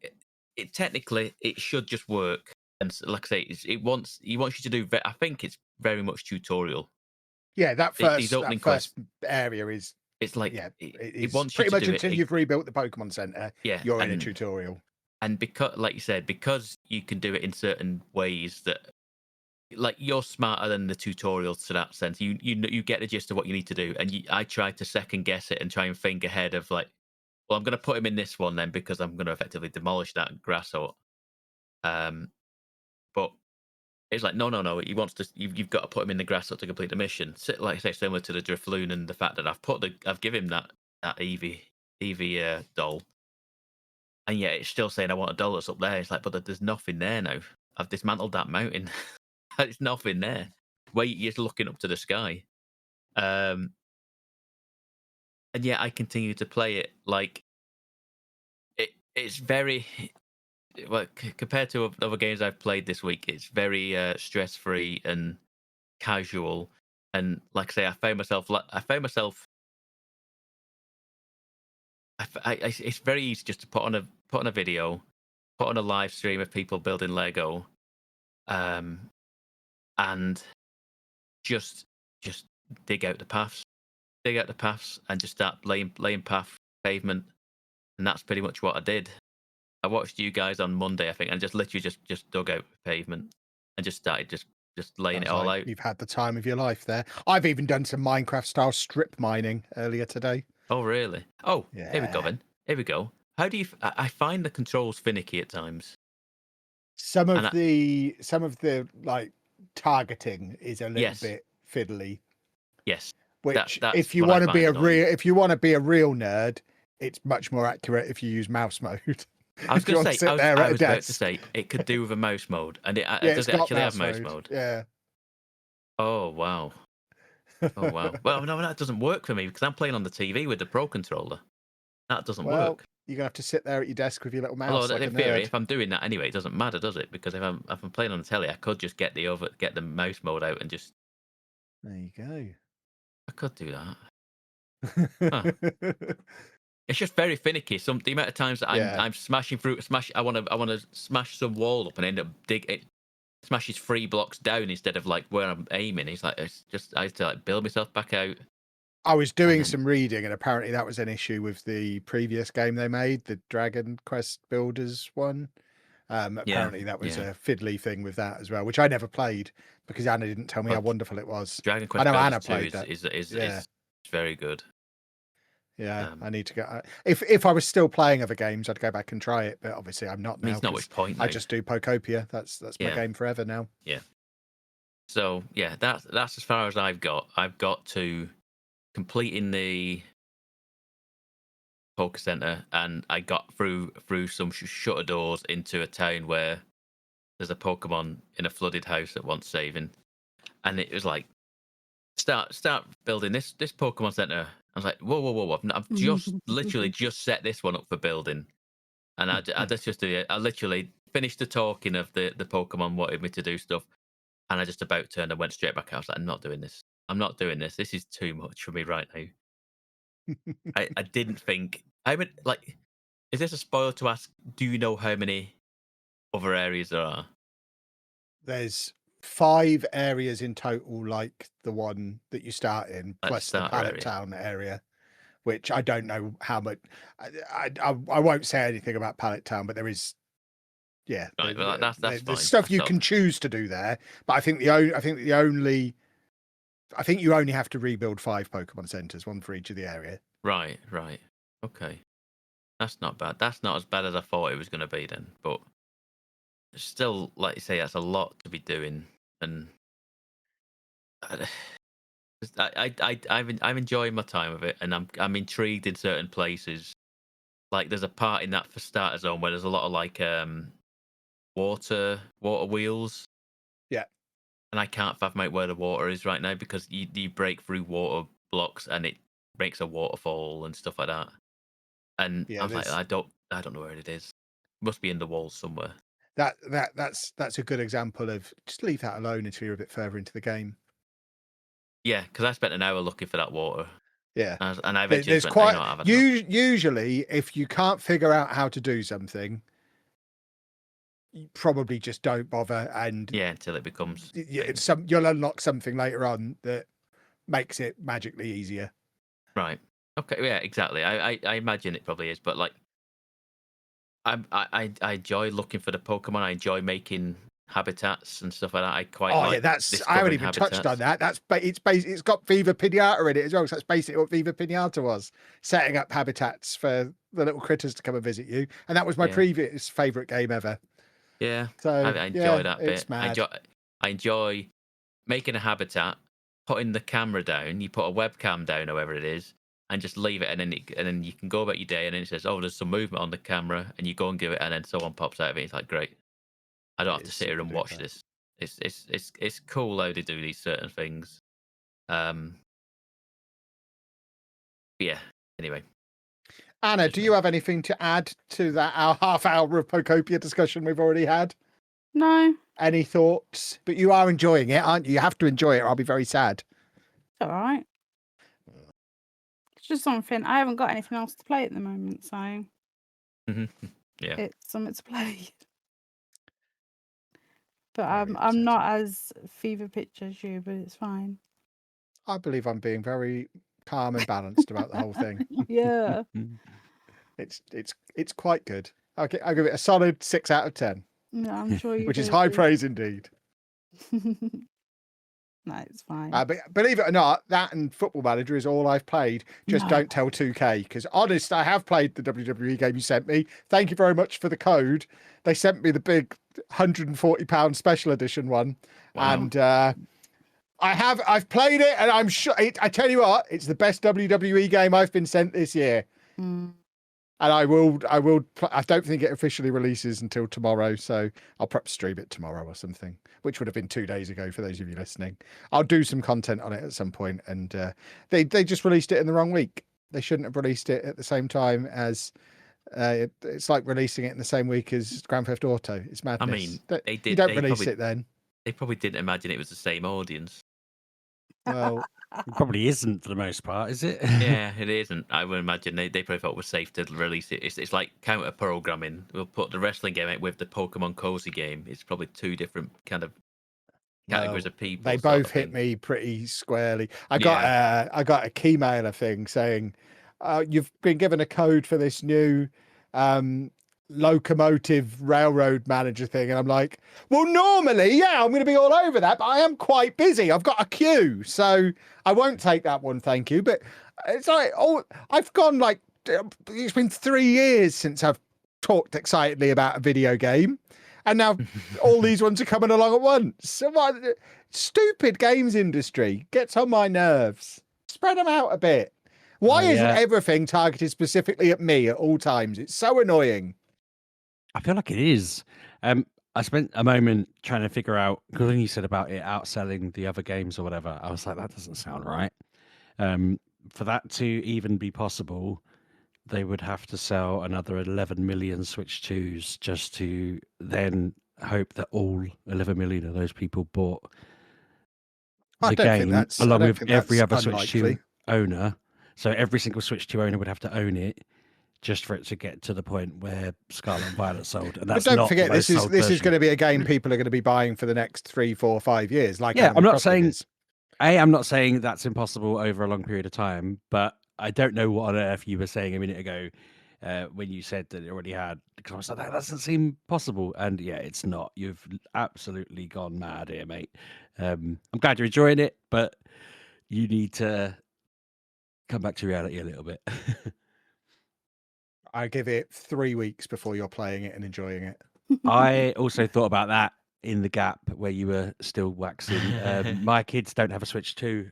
Speaker 4: technically, it should just work. And like I say, he wants you to do. I think it's very much tutorial.
Speaker 1: Yeah, that
Speaker 4: These
Speaker 1: first
Speaker 4: opening quests,
Speaker 1: area is.
Speaker 4: it's like,
Speaker 1: Yeah,
Speaker 4: it
Speaker 1: it's
Speaker 4: wants
Speaker 1: pretty
Speaker 4: you to
Speaker 1: much
Speaker 4: do
Speaker 1: until
Speaker 4: it.
Speaker 1: you've rebuilt the Pokemon Center.
Speaker 4: Yeah,
Speaker 1: you're in a tutorial.
Speaker 4: And because, like you said, because you can do it in certain ways that, like, you're smarter than the tutorials to that sense. You get the gist of what you need to do, and I tried to second guess it and try and think ahead of, like, well, I'm going to put him in this one then because I'm going to effectively demolish that grass hut. But it's like, no. He wants to. You've got to put him in the grass hut to complete the mission. Like I say, similar to the Drifloon and the fact that I've given him that Eevee doll. And yet it's still saying I want a doll that's up there. It's like, but there's nothing there now. I've dismantled that mountain. There's nothing there. Where you're just looking up to the sky. And yet I continue to play it like it's very well compared to other games I've played this week. It's very stress free and casual. And like I say, I found myself. It's very easy just to put on a video, put on a live stream of people building Lego, and just dig out the paths, and just start laying path pavement, and that's pretty much what I did. I watched you guys on Monday, I think, and just literally just dug out pavement and just started just laying it all out.
Speaker 1: You've had the time of your life there. I've even done some Minecraft style strip mining earlier today.
Speaker 4: Oh really? Oh,
Speaker 1: yeah.
Speaker 4: Here we go then. Here we go. How do you? I find the controls finicky at times.
Speaker 1: Some of the like targeting is a little bit fiddly.
Speaker 4: Yes.
Speaker 1: Which if you want to be a real nerd, it's much more accurate if you use mouse mode.
Speaker 4: I was going to say, I was about to say it could do with a mouse mode, and does it actually have mouse mode?
Speaker 1: Yeah.
Speaker 4: Oh wow. Oh wow. Well, no, that doesn't work for me because I'm playing on the TV with the Pro controller. That doesn't work.
Speaker 1: You're gonna have to sit there at your desk with your little mouse.
Speaker 4: Although, in theory, if I'm doing that anyway, it doesn't matter, does it? Because if I'm playing on the telly, I could just get the mouse mode out and just.
Speaker 1: There you go.
Speaker 4: I could do that. Huh. It's just very finicky. The amount of times that I'm smashing through, I want to smash some wall up and end up it smashes 3 blocks down instead of like where I'm aiming. It's like I have to like build myself back out.
Speaker 1: I was doing some reading, and apparently that was an issue with the previous game they made, the Dragon Quest Builders one. Apparently that was a fiddly thing with that as well, which I never played because Anna didn't tell me how wonderful it was.
Speaker 4: Dragon Quest
Speaker 1: I know
Speaker 4: Builders
Speaker 1: Anna played that.
Speaker 4: Is very good.
Speaker 1: Yeah, I need to go. If I was still playing other games, I'd go back and try it. But obviously, I'm not now.
Speaker 4: There's not much point.
Speaker 1: I just do Pokopia. That's my game forever now.
Speaker 4: Yeah. So yeah, that's as far as I've got. I've got to completing the Poké Center, and I got through some shutter doors into a town where there's a Pokemon in a flooded house that wants saving, and it was like start building this Pokemon Center. I was like, whoa! I've just literally just set this one up for building, and I just do it. I literally finished the talking of the Pokemon wanted me to do stuff, and I just about turned and went straight back. I was like, I'm not doing this. This is too much for me right now. I didn't think. I mean, like, is this a spoiler to ask? Do you know how many other areas there are?
Speaker 1: There's 5 areas in total, like the one that you start in, plus the Pallet Town area, which I don't know how much. I won't say anything about Pallet Town, but there is. Yeah,
Speaker 4: right, well, that's fine.
Speaker 1: There's stuff you can choose to do there, but I think you only have to rebuild 5 Pokemon centers, one for each of the area.
Speaker 4: Right. Okay, that's not bad. That's not as bad as I thought it was going to be then, but still, like you say, that's a lot to be doing, and I'm enjoying my time of it, and I'm intrigued in certain places. like there's a part in that for starter zone where there's a lot of like water wheels.
Speaker 1: Yeah.
Speaker 4: And I can't fathom out where the water is right now because you break through water blocks and it makes a waterfall and stuff like that. And
Speaker 1: Yeah,
Speaker 4: I was like, I don't know where it is. It must be in the walls somewhere.
Speaker 1: That's a good example of just leave that alone until you're a bit further into the game.
Speaker 4: Yeah, because I spent an hour looking for that water.
Speaker 1: Yeah.
Speaker 4: And I eventually
Speaker 1: There's
Speaker 4: went,
Speaker 1: quite
Speaker 4: I've had enough.
Speaker 1: usually if you can't figure out how to do something, you probably just don't bother, and
Speaker 4: Yeah, until it becomes
Speaker 1: you'll unlock something later on that makes it magically easier.
Speaker 4: right. Okay, yeah, exactly. I imagine it probably is, but like I enjoy looking for the Pokemon. I enjoy making habitats and stuff like that. I quite like.
Speaker 1: Yeah, that's I
Speaker 4: discovering
Speaker 1: haven't even
Speaker 4: habitats.
Speaker 1: touched on that. It's got Viva Pinata in it as well. So that's basically what Viva Pinata was, setting up habitats for the little critters to come and visit you. And that was my previous favorite game ever.
Speaker 4: Yeah,
Speaker 1: So
Speaker 4: I enjoy that
Speaker 1: it's
Speaker 4: bit.
Speaker 1: mad.
Speaker 4: I enjoy making a habitat, putting the camera down. You put a webcam down, however it is, and just leave it, and then you can go about your day. And then it says, "Oh, there's some movement on the camera," and you go and give it, and then someone pops out of it. It's like, great. I don't have to sit here and watch this. It's cool how they do these certain things. Yeah. Anyway,
Speaker 1: Anna, do you have anything to add to that our half hour of Pokopia discussion we've already had?
Speaker 3: No,
Speaker 1: Any thoughts? But you are enjoying it, aren't you? You have to enjoy it, or I'll be very sad.
Speaker 3: it's all right. It's just something. I haven't got anything else to play at the moment, so
Speaker 4: yeah.
Speaker 3: it's something to play. But
Speaker 1: Very
Speaker 3: I'm not
Speaker 1: upsetting.
Speaker 3: as fever pitch as you, but it's fine.
Speaker 1: I believe I'm being very calm and balanced about the whole thing.
Speaker 3: Yeah.
Speaker 1: It's quite good. I'll give it a solid 6 out of 10,
Speaker 3: Yeah, I'm sure you
Speaker 1: which is
Speaker 3: do.
Speaker 1: high praise indeed.
Speaker 3: No, it's fine.
Speaker 1: But believe it or not, that and Football Manager is all I've played. Just
Speaker 3: No.
Speaker 1: don't tell 2K, because honest, I have played the WWE game you sent me. Thank you very much for the code. They sent me the big £140 special edition one,
Speaker 4: Wow.
Speaker 1: and I've played it, and I'm sure. I tell you what, it's the best WWE game I've been sent this year.
Speaker 3: Mm.
Speaker 1: And I will. I don't think it officially releases until tomorrow, so I'll perhaps stream it tomorrow or something, which would have been 2 days ago for those of you listening. I'll do some content on it at some point, and they just released it in the wrong week. They shouldn't have released it at the same time as. It's like releasing it in the same week as Grand Theft Auto. It's madness.
Speaker 4: I mean, they did.
Speaker 1: You don't
Speaker 4: they
Speaker 1: release
Speaker 4: probably,
Speaker 1: it then.
Speaker 4: They probably didn't imagine it was the same audience.
Speaker 1: Well,
Speaker 2: It probably isn't for the most part, is it?
Speaker 4: Yeah, it isn't. I would imagine they probably thought it was safe to release it. It's like counter programming. We'll put the wrestling game out with the Pokemon Cozy game. It's probably two different kind of categories of people.
Speaker 1: they
Speaker 4: sort of
Speaker 1: both hit
Speaker 4: thing.
Speaker 1: me pretty squarely. I got a key mailer thing saying you've been given a code for this new locomotive railroad manager thing, and I'm like, well, normally, yeah, I'm going to be all over that, but I am quite busy. I've got a queue, so I won't take that one, thank you. But it's like, I've gone like, it's been 3 years since I've talked excitedly about a video game, and now all these ones are coming along at once. So what? Stupid games industry gets on my nerves. Spread them out a bit. Why isn't everything targeted specifically at me at all times? It's so annoying.
Speaker 2: I feel like it is. I spent a moment trying to figure out, because when you said about it outselling the other games or whatever, I was like, that doesn't sound right. For that to even be possible, they would have to sell another 11 million Switch 2s just to then hope that all 11 million of those people bought the game along with every other Switch 2 owner. So every single Switch 2 owner would have to own it just for it to get to the point where Scarlet and Violet sold. And that's
Speaker 1: but don't
Speaker 2: not
Speaker 1: forget,
Speaker 2: the
Speaker 1: this
Speaker 2: most
Speaker 1: is
Speaker 2: sold
Speaker 1: going to be a game people are going to be buying for the next 3, 4, 5 years. Like,
Speaker 2: yeah, I'm not saying
Speaker 1: is.
Speaker 2: I'm not saying that's impossible over a long period of time, but I don't know what on earth you were saying a minute ago when you said that it already had, because I was like, that doesn't seem possible. And yeah, it's not. You've absolutely gone mad here, mate. I'm glad you're enjoying it, but you need to come back to reality a little bit.
Speaker 1: I give it 3 weeks before you're playing it and enjoying it.
Speaker 2: I also thought about that in the gap where you were still waxing. My kids don't have a Switch 2,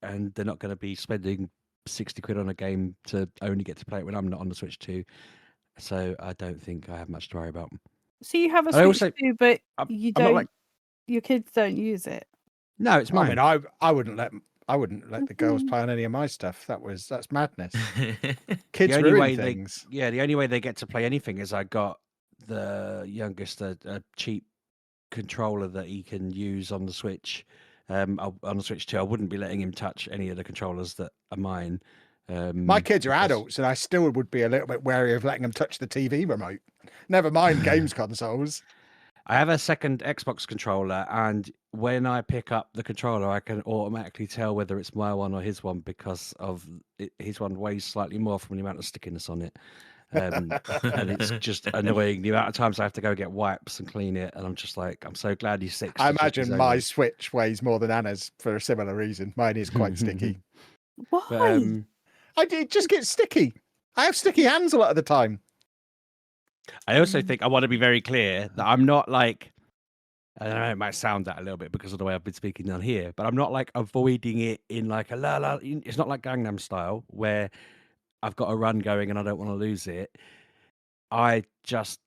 Speaker 2: and they're not going to be spending 60 quid on a game to only get to play it when I'm not on the Switch 2. so I don't think I have much to worry about.
Speaker 3: So you have a
Speaker 2: I
Speaker 3: Switch
Speaker 2: also-
Speaker 3: too, but
Speaker 2: I'm
Speaker 3: you
Speaker 2: not
Speaker 3: don't.
Speaker 2: like
Speaker 3: Your kids don't use it.
Speaker 2: no, it's
Speaker 1: I
Speaker 2: mine.
Speaker 1: mean, I wouldn't let the girls play on any of my stuff. That's madness. Kids
Speaker 2: the only
Speaker 1: ruin
Speaker 2: way
Speaker 1: things.
Speaker 2: the only way they get to play anything is I got the youngest a cheap controller that he can use on the Switch. On the Switch 2, I wouldn't be letting him touch any of the controllers that are mine.
Speaker 1: My kids are
Speaker 2: because-
Speaker 1: adults, and I still would be a little bit wary of letting them touch the TV remote. Never mind games consoles.
Speaker 2: I have a second Xbox controller, and when I pick up the controller, I can automatically tell whether it's my one or his one because of his one weighs slightly more from the amount of stickiness on it. And it's just annoying the amount of times I have to go get wipes and clean it, and I'm just like, I'm so glad he's 6.
Speaker 1: I
Speaker 2: to check his
Speaker 1: imagine
Speaker 2: own
Speaker 1: my
Speaker 2: one.
Speaker 1: Switch weighs more than Anna's for a similar reason. Mine is quite sticky.
Speaker 3: Why?
Speaker 2: But,
Speaker 1: It just gets sticky. I have sticky hands a lot of the time.
Speaker 2: I also think I want to be very clear that I'm not like, I don't know, it might sound that a little bit because of the way I've been speaking down here, but I'm not like avoiding it in like a la la. It's not like Gangnam Style where I've got a run going and I don't want to lose it. I just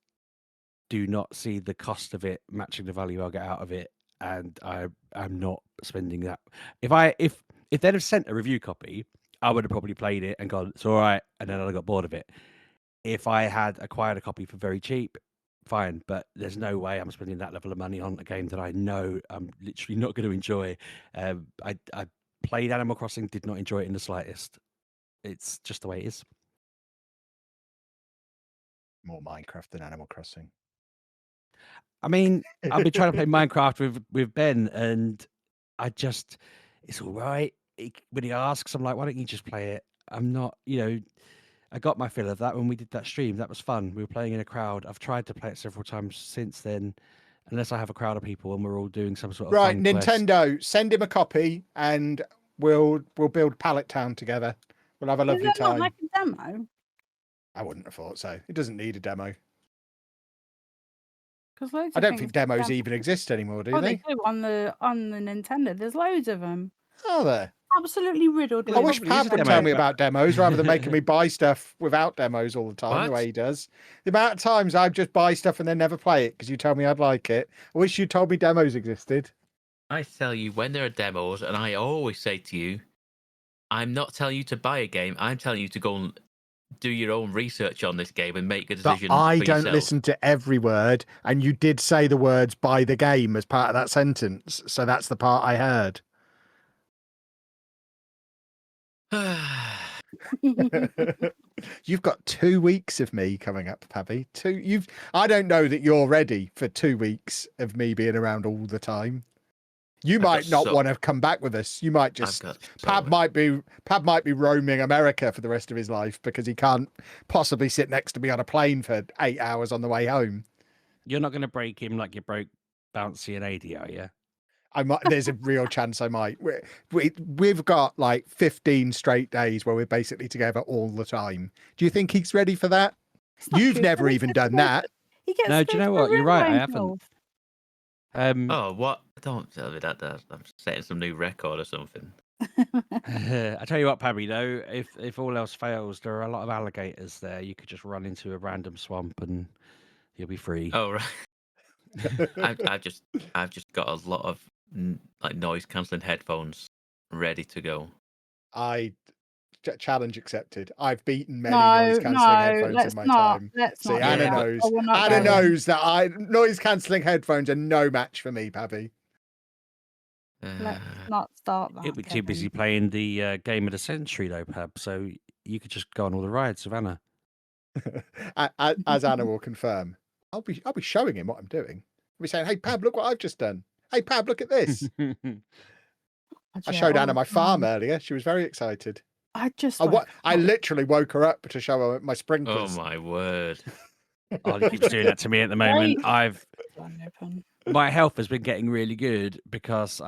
Speaker 2: do not see the cost of it matching the value I'll get out of it, and I'm not spending that. If they'd have sent a review copy, I would have probably played it and gone, it's all right, and then I got bored of it. If I had acquired a copy for very cheap, fine, but there's no way I'm spending that level of money on a game that I know I'm literally not going to enjoy. I played Animal Crossing, did not enjoy it in the slightest. It's just the way it is.
Speaker 1: More Minecraft than Animal Crossing.
Speaker 2: I mean, I've been trying to play Minecraft with Ben, and it's all right. When he asks, I'm like, why don't you just play it? I'm not, I got my fill of that when we did that stream. That was fun. We were playing in a crowd. I've tried to play it several times since then, unless I have a crowd of people and we're all doing some sort of
Speaker 1: Right,
Speaker 2: fun quest.
Speaker 1: Nintendo, send him a copy and we'll build Pallet Town together. We'll have a
Speaker 3: Is
Speaker 1: lovely
Speaker 3: that not
Speaker 1: time.
Speaker 3: like a demo?
Speaker 1: I wouldn't have thought so. It doesn't need a demo.
Speaker 3: Because loads.
Speaker 1: I
Speaker 3: of
Speaker 1: don't
Speaker 3: things
Speaker 1: think
Speaker 3: have
Speaker 1: demos
Speaker 3: demos.
Speaker 1: even exist anymore, do
Speaker 3: Oh,
Speaker 1: they?
Speaker 3: they do on the Nintendo. There's loads of them.
Speaker 1: Are there?
Speaker 3: Absolutely riddled.
Speaker 2: Yeah,
Speaker 1: I
Speaker 3: with
Speaker 1: wish
Speaker 2: probably is
Speaker 1: Pab
Speaker 2: a
Speaker 1: would
Speaker 2: demo,
Speaker 1: tell me
Speaker 2: but-
Speaker 1: about demos rather than making me buy stuff without demos all the time, the
Speaker 4: What?
Speaker 1: way he does. The amount of times I just buy stuff and then never play it because you tell me I'd like it. I wish you told me demos existed.
Speaker 4: I tell you when there are demos, and I always say to you, I'm not telling you to buy a game. I'm telling you to go and do your own research on this game and make a
Speaker 1: But
Speaker 4: decision.
Speaker 1: I
Speaker 4: for
Speaker 1: don't
Speaker 4: yourself.
Speaker 1: listen to every word, and you did say the words "buy the game" as part of that sentence, so that's the part I heard. You've got 2 weeks of me coming up, Pabby. I don't know that you're ready for 2 weeks of me being around all the time. You
Speaker 4: I've
Speaker 1: might
Speaker 4: got
Speaker 1: not
Speaker 4: so-
Speaker 1: want to come back with us. You might just
Speaker 4: got
Speaker 1: Pab
Speaker 4: so-
Speaker 1: might be roaming America for the rest of his life because he can't possibly sit next to me on a plane for 8 hours on the way home.
Speaker 2: You're not going to break him like you broke Bouncy and AD, are you?
Speaker 1: I might. There's a real chance I might. We've got like 15 straight days where we're basically together all the time. Do you think he's ready for that?
Speaker 3: It's not
Speaker 1: You've
Speaker 3: true,
Speaker 1: never
Speaker 3: but
Speaker 1: even
Speaker 3: it's
Speaker 1: done
Speaker 3: supposed
Speaker 1: that.
Speaker 3: to- He gets
Speaker 2: No, do you know what? You're right, I haven't.
Speaker 4: Oh, what? Don't tell me that. I'm setting some new record or something.
Speaker 2: I tell you what, Pabby, though, if all else fails, there are a lot of alligators there. You could just run into a random swamp and you'll be free.
Speaker 4: Oh right. I've just got a lot of like noise cancelling headphones ready to go.
Speaker 1: Challenge accepted. I've beaten many
Speaker 3: No,
Speaker 1: noise cancelling
Speaker 3: no,
Speaker 1: headphones
Speaker 3: let's
Speaker 1: in my
Speaker 3: not.
Speaker 1: time.
Speaker 3: Let's
Speaker 1: See,
Speaker 3: not.
Speaker 1: Anna
Speaker 3: do that.
Speaker 1: knows.
Speaker 3: Oh, we're not
Speaker 1: Anna
Speaker 3: going.
Speaker 1: knows that noise cancelling headphones are no match for me, Pabby.
Speaker 3: Let's not start that.
Speaker 2: You'll be too
Speaker 3: Kevin.
Speaker 2: busy playing the game of the century, though, Pab. So you could just go on all the rides, Savannah.
Speaker 1: As Anna will confirm, I'll be showing him what I'm doing. I'll be saying, "Hey, Pab, look what I've just done. Hey, Pab, look at this." I showed Anna my farm earlier. She was very excited.
Speaker 3: I just.
Speaker 1: I literally woke her up to show her my
Speaker 4: Oh
Speaker 1: sprinklers.
Speaker 4: my word!
Speaker 2: Ollie keeps doing that to me at the moment.
Speaker 3: Open.
Speaker 2: My health has been getting really good because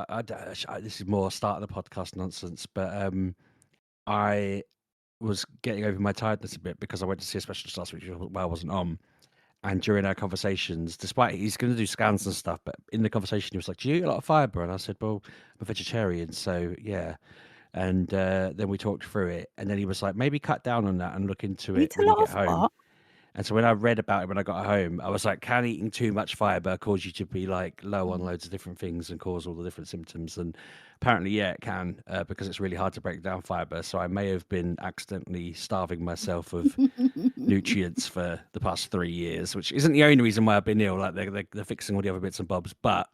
Speaker 2: this is more start of the podcast nonsense, but I was getting over my tiredness a bit because I went to see a specialist last week while I wasn't on. And during our conversations, despite he's going to do scans and stuff, but in the conversation he was like, "Do you eat a lot of fibre?" And I said, "Well, I'm a vegetarian, so yeah." And then we talked through it, and then he was like, "Maybe cut down on that and look into it
Speaker 3: Eat a
Speaker 2: when you
Speaker 3: lot
Speaker 2: get
Speaker 3: of
Speaker 2: home."
Speaker 3: what?
Speaker 2: And so when I read about it when I got home, I was like, can eating too much fiber cause you to be like low on loads of different things and cause all the different symptoms? And apparently, yeah, it can, because it's really hard to break down fiber. So I may have been accidentally starving myself of nutrients for the past 3 years, which isn't the only reason why I've been ill. Like they're fixing all the other bits and bobs, but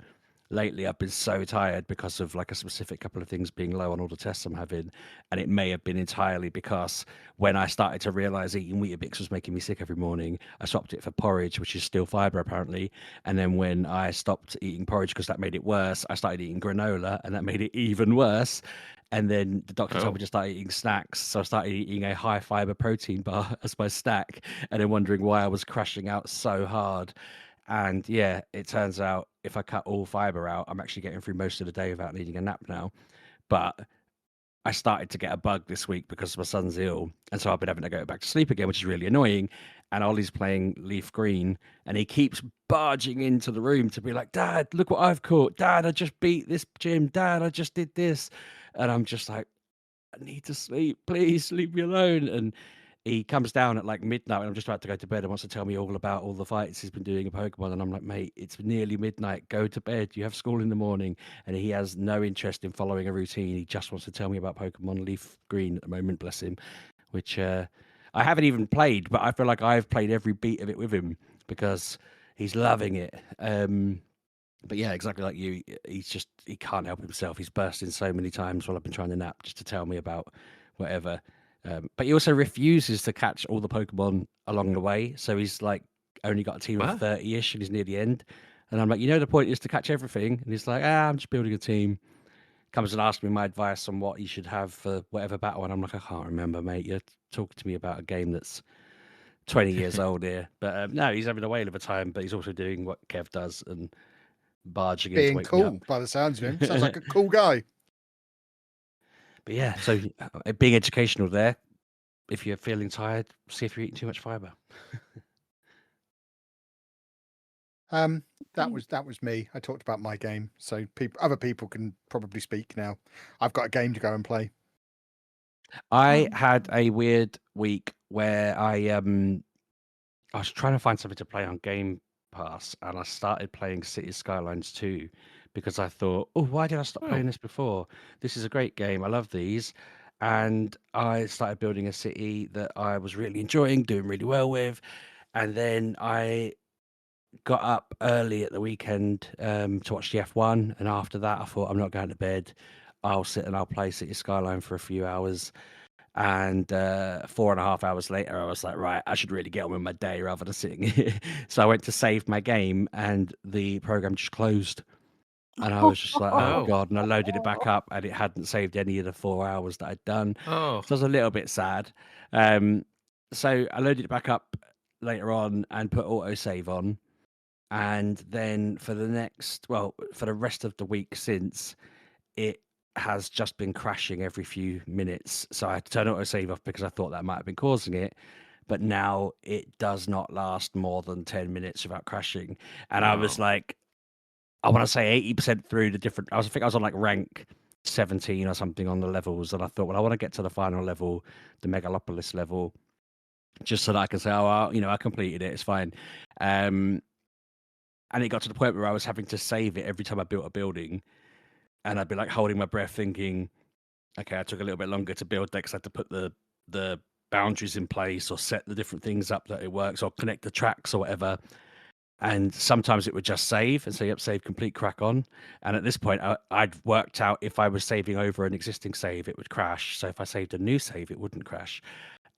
Speaker 2: lately I've been so tired because of like a specific couple of things being low on all the tests I'm having, and it may have been entirely because when I started to realize eating Weetabix was making me sick every morning, I swapped it for porridge, which is still fiber apparently. And then when I stopped eating porridge because that made it worse, I started eating granola, and that made it even worse. And then the doctor told me to start eating snacks, so I started eating a high fiber protein bar as my snack, and then wondering why I was crashing out so hard. And yeah, it turns out if I cut all fiber out, I'm actually getting through most of the day without needing a nap now. But I started to get a bug this week because my son's ill, and so I've been having to go back to sleep again, which is really annoying. And Ollie's playing Leaf Green, and he keeps barging into the room to be like, "Dad, look what I've caught! Dad, I just beat this gym! Dad, I just did this!" And I'm just like, "I need to sleep. Please leave me alone." And he comes down at like midnight when I'm just about to go to bed and wants to tell me all about all the fights he's been doing in Pokemon. And I'm like, mate, it's nearly midnight. Go to bed. You have school in the morning. And he has no interest in following a routine. He just wants to tell me about Pokemon Leaf Green at the moment, bless him, which I haven't even played, but I feel like I've played every beat of it with him because he's loving it. But yeah, exactly like you, he can't help himself. He's bursting so many times while I've been trying to nap just to tell me about whatever. But he also refuses to catch all the Pokemon along the way. So he's like only got a team of 30-ish and he's near the end. And I'm like, the point is to catch everything. And he's like, I'm just building a team. Comes and asks me my advice on what he should have for whatever battle. And I'm like, I can't remember, mate. You're talking to me about a game that's 20 years old here. But no, he's having a whale of a time, but he's also doing what Kev does and barging in to
Speaker 1: Being
Speaker 2: wake me up.
Speaker 1: cool by the sounds of him. Sounds like a cool guy.
Speaker 2: But yeah, so being educational there, if you're feeling tired, see if you're eating too much fiber.
Speaker 1: That was me. I talked about my game, so other people can probably speak now. I've got a game to go and play.
Speaker 2: I had a weird week where I was trying to find something to play on Game Pass, and I started playing Cities Skylines 2 because I thought, oh, why did I stop playing this before? This is a great game. I love these. And I started building a city that I was really enjoying, doing really well with. And then I got up early at the weekend to watch the F1. And after that, I thought, I'm not going to bed. I'll sit and I'll play City Skyline for a few hours. And 4.5 hours later, I was like, right, I should really get on with my day rather than sitting here. So I went to save my game and the program just closed. And I was just like, oh God. And I loaded it back up and it hadn't saved any of the 4 hours that I'd done. So I was a little bit sad. So I loaded it back up later on and put autosave on. And then for the rest of the week since, it has just been crashing every few minutes. So I had to turn autosave off because I thought that might have been causing it. But now it does not last more than 10 minutes without crashing. And I was like, I want to say 80% through the different. I think I was on like rank 17 or something on the levels, and I thought, well, I want to get to the final level, the Megalopolis level, just so that I can say, I completed it. It's fine. And it got to the point where I was having to save it every time I built a building, and I'd be like holding my breath, thinking, okay, I took a little bit longer to build that because I had to put the boundaries in place or set the different things up that it works or connect the tracks or whatever. And sometimes it would just save and say, yep, save complete, crack on. And at this point, I'd worked out if I was saving over an existing save, it would crash. So if I saved a new save, it wouldn't crash.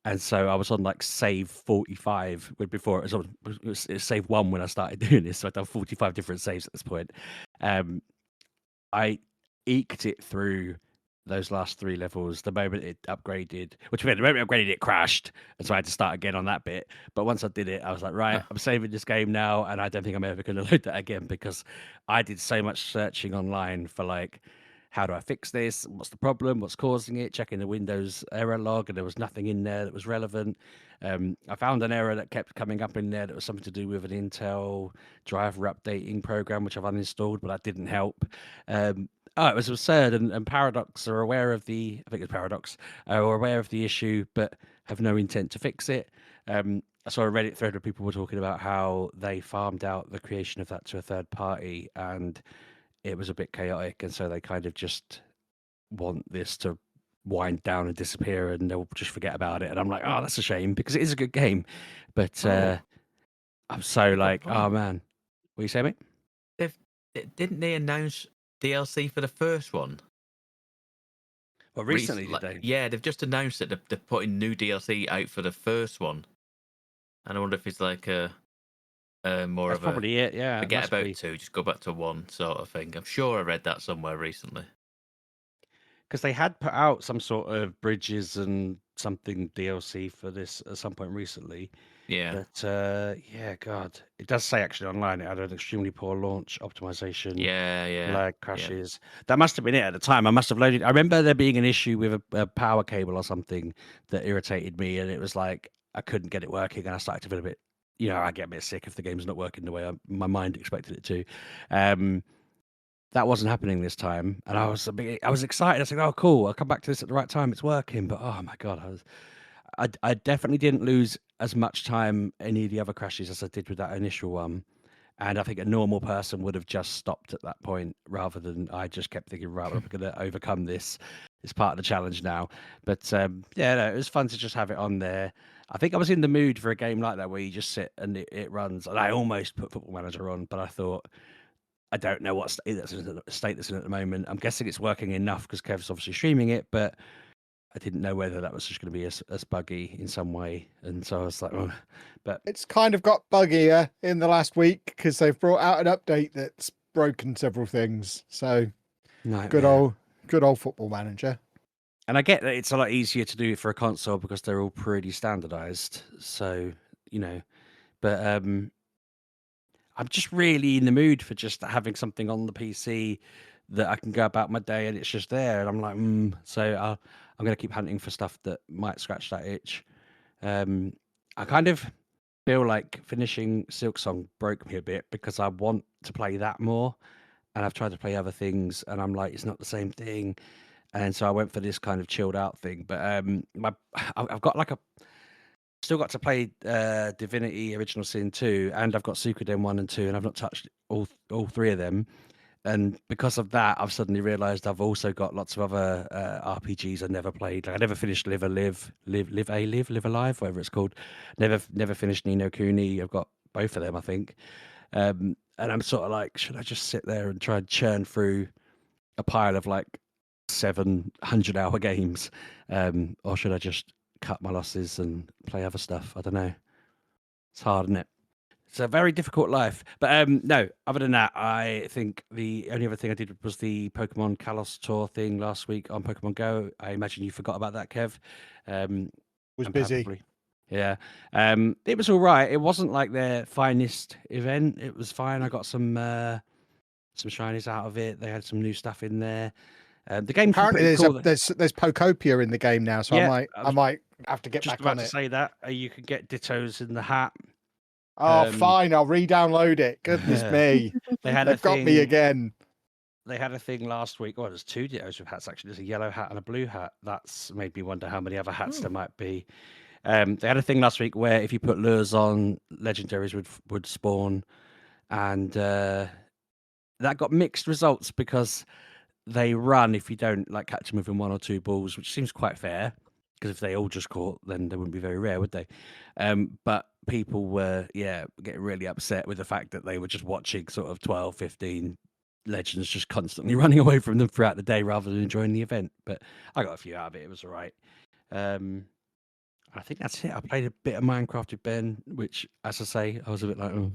Speaker 2: And so I was on like save 45 before it was save 1 when I started doing this. So I'd done 45 different saves at this point. I eked it through those last 3 levels. The moment it upgraded, the moment it upgraded, it crashed, and so I had to start again on that bit. But once I did it, I was like, right, I'm saving this game now, and I don't think I'm ever going to load that again because I did so much searching online for like, how do I fix this? What's the problem? What's causing it? Checking the Windows error log, and there was nothing in there that was relevant. I found an error that kept coming up in there that was something to do with an Intel driver updating program, which I've uninstalled, but that didn't help. It was absurd, and Paradox are aware of I think it's Paradox, are aware of the issue, but have no intent to fix it. I I saw a Reddit thread where people were talking about how they farmed out the creation of that to a third party, and it was a bit chaotic, and so they kind of just want this to wind down and disappear, and they'll just forget about it. And I'm like, oh, that's a shame because it is a good game, but I'm so
Speaker 4: Good
Speaker 2: like, oh
Speaker 4: point.
Speaker 2: man, what you say, mate?
Speaker 4: Didn't they announce DLC for the first one?
Speaker 2: Well, recently did
Speaker 4: Like,
Speaker 2: they?
Speaker 4: yeah, they've just announced that they're putting new DLC out for the first one, and I wonder if it's like a more
Speaker 2: That's
Speaker 4: of a
Speaker 2: probably it. Yeah, it
Speaker 4: forget
Speaker 2: must
Speaker 4: about
Speaker 2: be.
Speaker 4: 2, just go back to 1 sort of thing. I'm sure I read that somewhere recently.
Speaker 2: Because they had put out some sort of bridges and something DLC for this at some point recently.
Speaker 4: Yeah,
Speaker 2: But yeah, God, it does say actually online it had an extremely poor launch optimization,
Speaker 4: yeah.
Speaker 2: lag crashes. That must have been it at the time. I must have loaded. I remember there being an issue with a power cable or something that irritated me, and it was like I couldn't get it working, and I started to feel a bit. I get a bit sick if the game's not working the way my mind expected it to. That wasn't happening this time, and I was excited. I was like, "Oh, cool! I'll come back to this at the right time. It's working." But oh my God, I definitely didn't lose as much time any of the other crashes as I did with that initial one. And I think a normal person would have just stopped at that point rather than I just kept thinking, right, we're going to overcome this. It's part of the challenge now. But yeah, no, it was fun to just have it on there. I think I was in the mood for a game like that where you just sit and it runs. And I almost put Football Manager on, but I thought, I don't know what state that's in at the moment. I'm guessing it's working enough because Kev's obviously streaming it, but I didn't know whether that was just going to be as buggy in some way, and so I was like, oh. But
Speaker 1: It's kind of got buggier in the last week because they've brought out an update that's broken several things. So good
Speaker 2: nightmare.
Speaker 1: old Football Manager.
Speaker 2: And I get that it's a lot easier to do it for a console because they're all pretty standardized. So but I'm just really in the mood for just having something on the PC that I can go about my day and it's just there, and I'm like, So I'm going to keep hunting for stuff that might scratch that itch. I kind of feel like finishing Silksong broke me a bit because I want to play that more, and I've tried to play other things, and I'm like, it's not the same thing, and so I went for this kind of chilled out thing. But I've got like still got to play Divinity Original Sin 2, and I've got Suikoden 1 and 2, and I've not touched all three of them. And because of that, I've suddenly realised I've also got lots of other RPGs I never played. Like I never finished Live Alive, whatever it's called. Never finished Ni no Kuni. I've got both of them, I think. And I'm sort of like, should I just sit there and try and churn through a pile of like 700-hour games, or should I just cut my losses and play other stuff? I don't know. It's hard, isn't it? It's a very difficult life. But no, other than that, I think the only other thing I did was the Pokemon Kalos Tour thing last week on Pokemon Go. I imagine you forgot about that, Kev.
Speaker 1: Was busy.
Speaker 2: Palpably. Yeah. It was all right. It wasn't like their finest event. It was fine. I got some shinies out of it. They had some new stuff in there. The game's
Speaker 1: Apparently,
Speaker 2: pretty cool.
Speaker 1: there's Pokopia in the game now, so
Speaker 2: Yeah,
Speaker 1: I might have to get
Speaker 2: just
Speaker 1: back
Speaker 2: about
Speaker 1: on
Speaker 2: to
Speaker 1: it.
Speaker 2: say that you can get Dittos in the hat.
Speaker 1: Oh, fine, I'll re-download it. Goodness me,
Speaker 2: They had
Speaker 1: they've got me again.
Speaker 2: They had a thing last week. Well, there's 2 Dittos with hats actually. There's a yellow hat and a blue hat. That's made me wonder how many other hats there might be. They had a thing last week where if you put lures on, legendaries would spawn, and that got mixed results because they run if you don't like catch them within 1 or 2 balls, which seems quite fair. Because if they all just caught, then they wouldn't be very rare, would they? But people were, getting really upset with the fact that they were just watching sort of 12, 15 legends just constantly running away from them throughout the day rather than enjoying the event. But I got a few out of it. It was all right. I think that's it. I played a bit of Minecraft with Ben, which, as I say, I was a bit like, oh.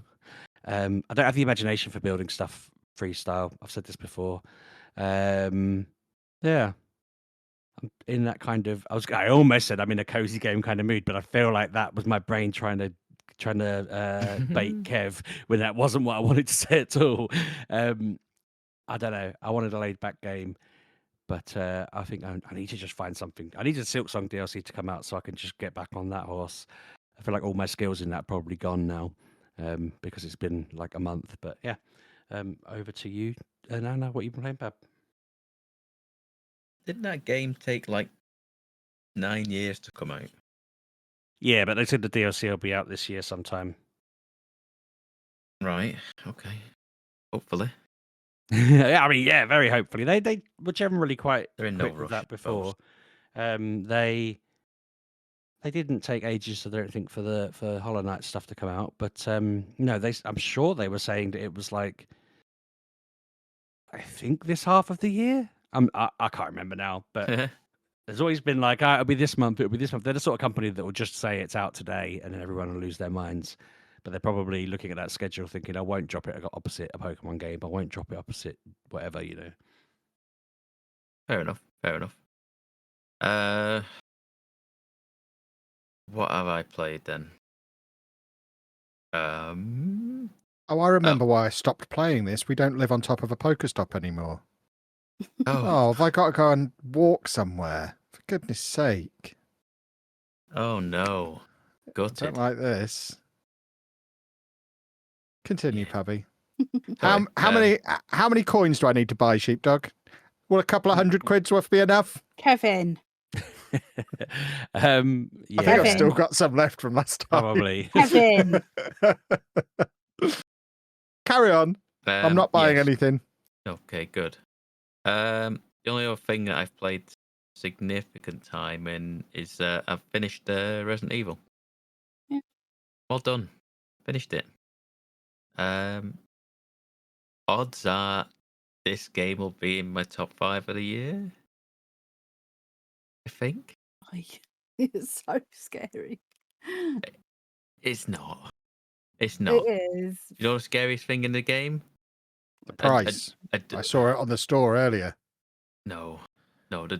Speaker 2: I don't have the imagination for building stuff freestyle. I've said this before. Yeah. I'm in that kind of I almost said I'm in a cozy game kind of mood, but I feel like that was my brain trying to bait Kev when that wasn't what I wanted to say at all. I don't know. I wanted a laid back game, but I think I need to just find something. I need a Silksong DLC to come out so I can just get back on that horse. I feel like all my skills in that are probably gone now because it's been like a month. But yeah, over to you, Nana. What you been playing, Pab?
Speaker 4: Didn't that game take like 9 years to come out?
Speaker 2: Yeah, but they said the DLC will be out this year sometime.
Speaker 4: Right. Okay. Hopefully.
Speaker 2: Yeah, I mean, yeah, very hopefully. They were generally quite
Speaker 4: They're in no
Speaker 2: quick with
Speaker 4: rush,
Speaker 2: that
Speaker 4: I suppose.
Speaker 2: before. They didn't take ages, I don't think, for Hollow Knight stuff to come out. But no, I'm sure they were saying that it was like, I think this half of the year. I can't remember now, but there's always been like, it'll be this month, it'll be this month. They're the sort of company that will just say it's out today, and then everyone will lose their minds. But they're probably looking at that schedule, thinking, I won't drop it opposite a Pokemon game. I won't drop it opposite whatever, you know.
Speaker 4: Fair enough. Fair enough. What have I played then?
Speaker 1: Oh, I remember why I stopped playing this. We don't live on top of a Pokestop anymore. Oh, have I got to go and walk somewhere? For goodness sake.
Speaker 4: Oh no.
Speaker 1: I
Speaker 4: Gutted.
Speaker 1: don't like this. Continue,
Speaker 4: Yeah.
Speaker 1: Pubby.
Speaker 4: Sorry,
Speaker 1: How many coins do I need to buy, Sheepdog? Will a couple of £100 worth be enough?
Speaker 3: Kevin.
Speaker 1: I think I've
Speaker 3: Kevin.
Speaker 1: still got some left from last time.
Speaker 2: Probably.
Speaker 3: Kevin.
Speaker 1: Carry on. I'm not buying
Speaker 4: yes.
Speaker 1: anything.
Speaker 4: Okay, good. The only other thing that I've played significant time in is I've finished Resident Evil.
Speaker 3: Yeah.
Speaker 4: Well done. Finished it. Odds are this game will be in my top 5 of the year. I think.
Speaker 3: It's so scary.
Speaker 4: It's not. It's not.
Speaker 3: It is.
Speaker 4: You know the scariest thing in the game?
Speaker 1: The price. I saw it on the store earlier.
Speaker 4: No. The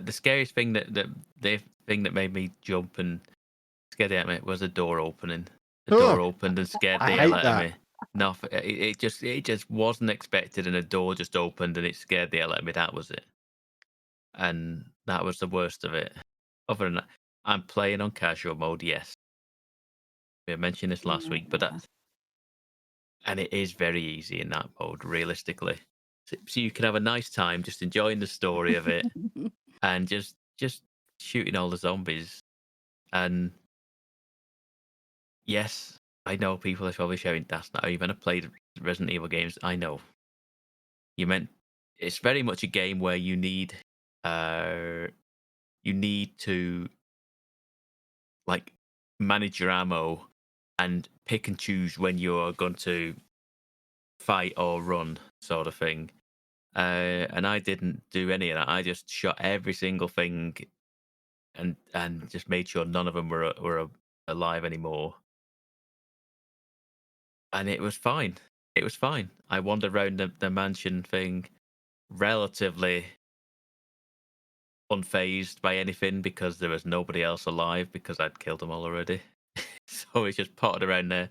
Speaker 4: scariest thing the thing that made me jump and scared out of me was the door opening. The door opened and scared the hell out of me. No, it just wasn't expected, and the door just opened and it scared the hell out of me. That was it, and that was the worst of it. Other than that, I'm playing on casual mode. Yes, we mentioned this last week, but and it is very easy in that mode, realistically. So you can have a nice time just enjoying the story of it and just shooting all the zombies. And yes, I know people are probably shouting, that's not how you're going to play the Resident Evil games. I know. It's very much a game where you need to like manage your ammo and pick and choose when you're going to fight or run, sort of thing. And I didn't do any of that. I just shot every single thing and just made sure none of them were alive anymore. And it was fine. It was fine. I wandered around the mansion thing relatively unfazed by anything because there was nobody else alive because I'd killed them all already. So it's just potted around there.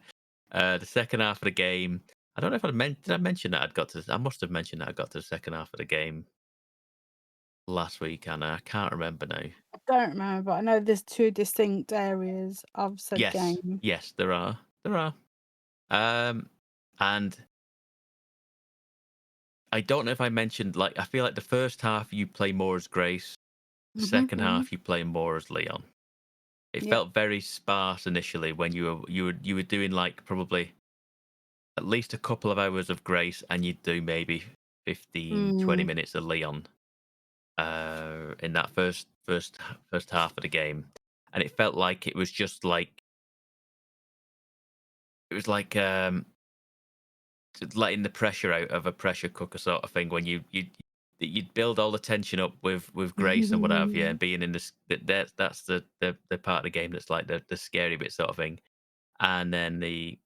Speaker 4: The second half of the game, I don't know if did I mention that I must have mentioned that I got to the second half of the game last week, Anna. I can't remember now.
Speaker 3: I don't remember, but I know there's 2 distinct areas of said game.
Speaker 4: Yes, there are. And I don't know if I mentioned, like, I feel like the first half you play more as Grace, the second half you play more as Leon. It felt very sparse initially when you were doing like probably at least a couple of hours of Grace and you'd do maybe 15-20 minutes of Leon in that first half of the game. And it felt like it was just like letting the pressure out of a pressure cooker sort of thing when you'd build all the tension up with Grace and what have you, and being in this that's the part of the game that's like the scary bit sort of thing, and then the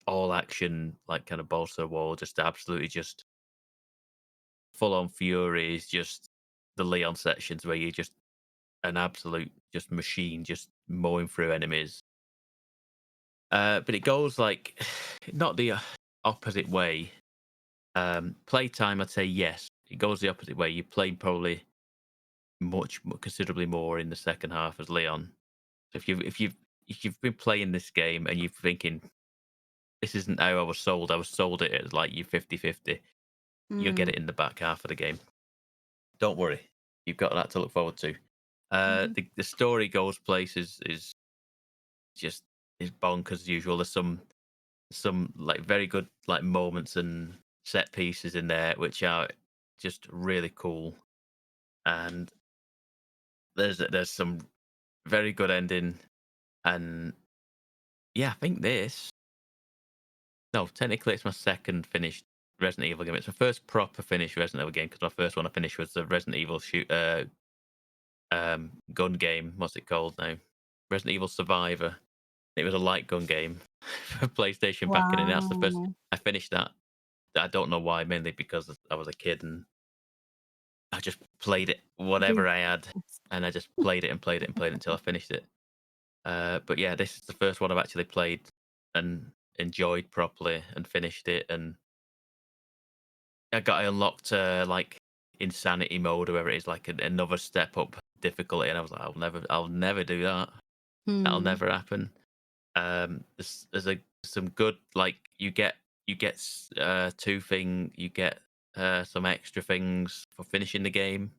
Speaker 4: all action like kind of balls to the wall, just absolutely just full on fury is just the Leon sections where you're just an absolute just machine just mowing through enemies. But it goes like not the opposite way. Playtime, I'd say yes. It goes the opposite way. You play probably considerably more in the second half as Leon. So if you've been playing this game and you're thinking this isn't how I was sold it as like you 50-50, you'll get it in the back half of the game. Don't worry, you've got that to look forward to. The story goes places is just is bonkers as usual. There's some like very good like moments and set pieces in there which are just really cool, and there's some very good ending. And yeah, I think technically it's my second finished Resident Evil game. It's my first proper finished Resident Evil game, because my first one I finished was the Resident Evil gun game. What's it called now? Resident Evil Survivor. It was a light gun game for PlayStation back in it. That's the first
Speaker 3: Wow.
Speaker 4: I finished that. I don't know why, mainly because I was a kid and I just played it whatever I had, and I just played it and played it and played it until I finished it. But yeah, this is the first one I've actually played and enjoyed properly and finished it, and I unlocked like insanity mode, or whatever it is, like another step up difficulty, and I was like, I'll never do that. That'll
Speaker 3: Hmm.
Speaker 4: never happen. There's some good, like you get you get some extra things for finishing the game,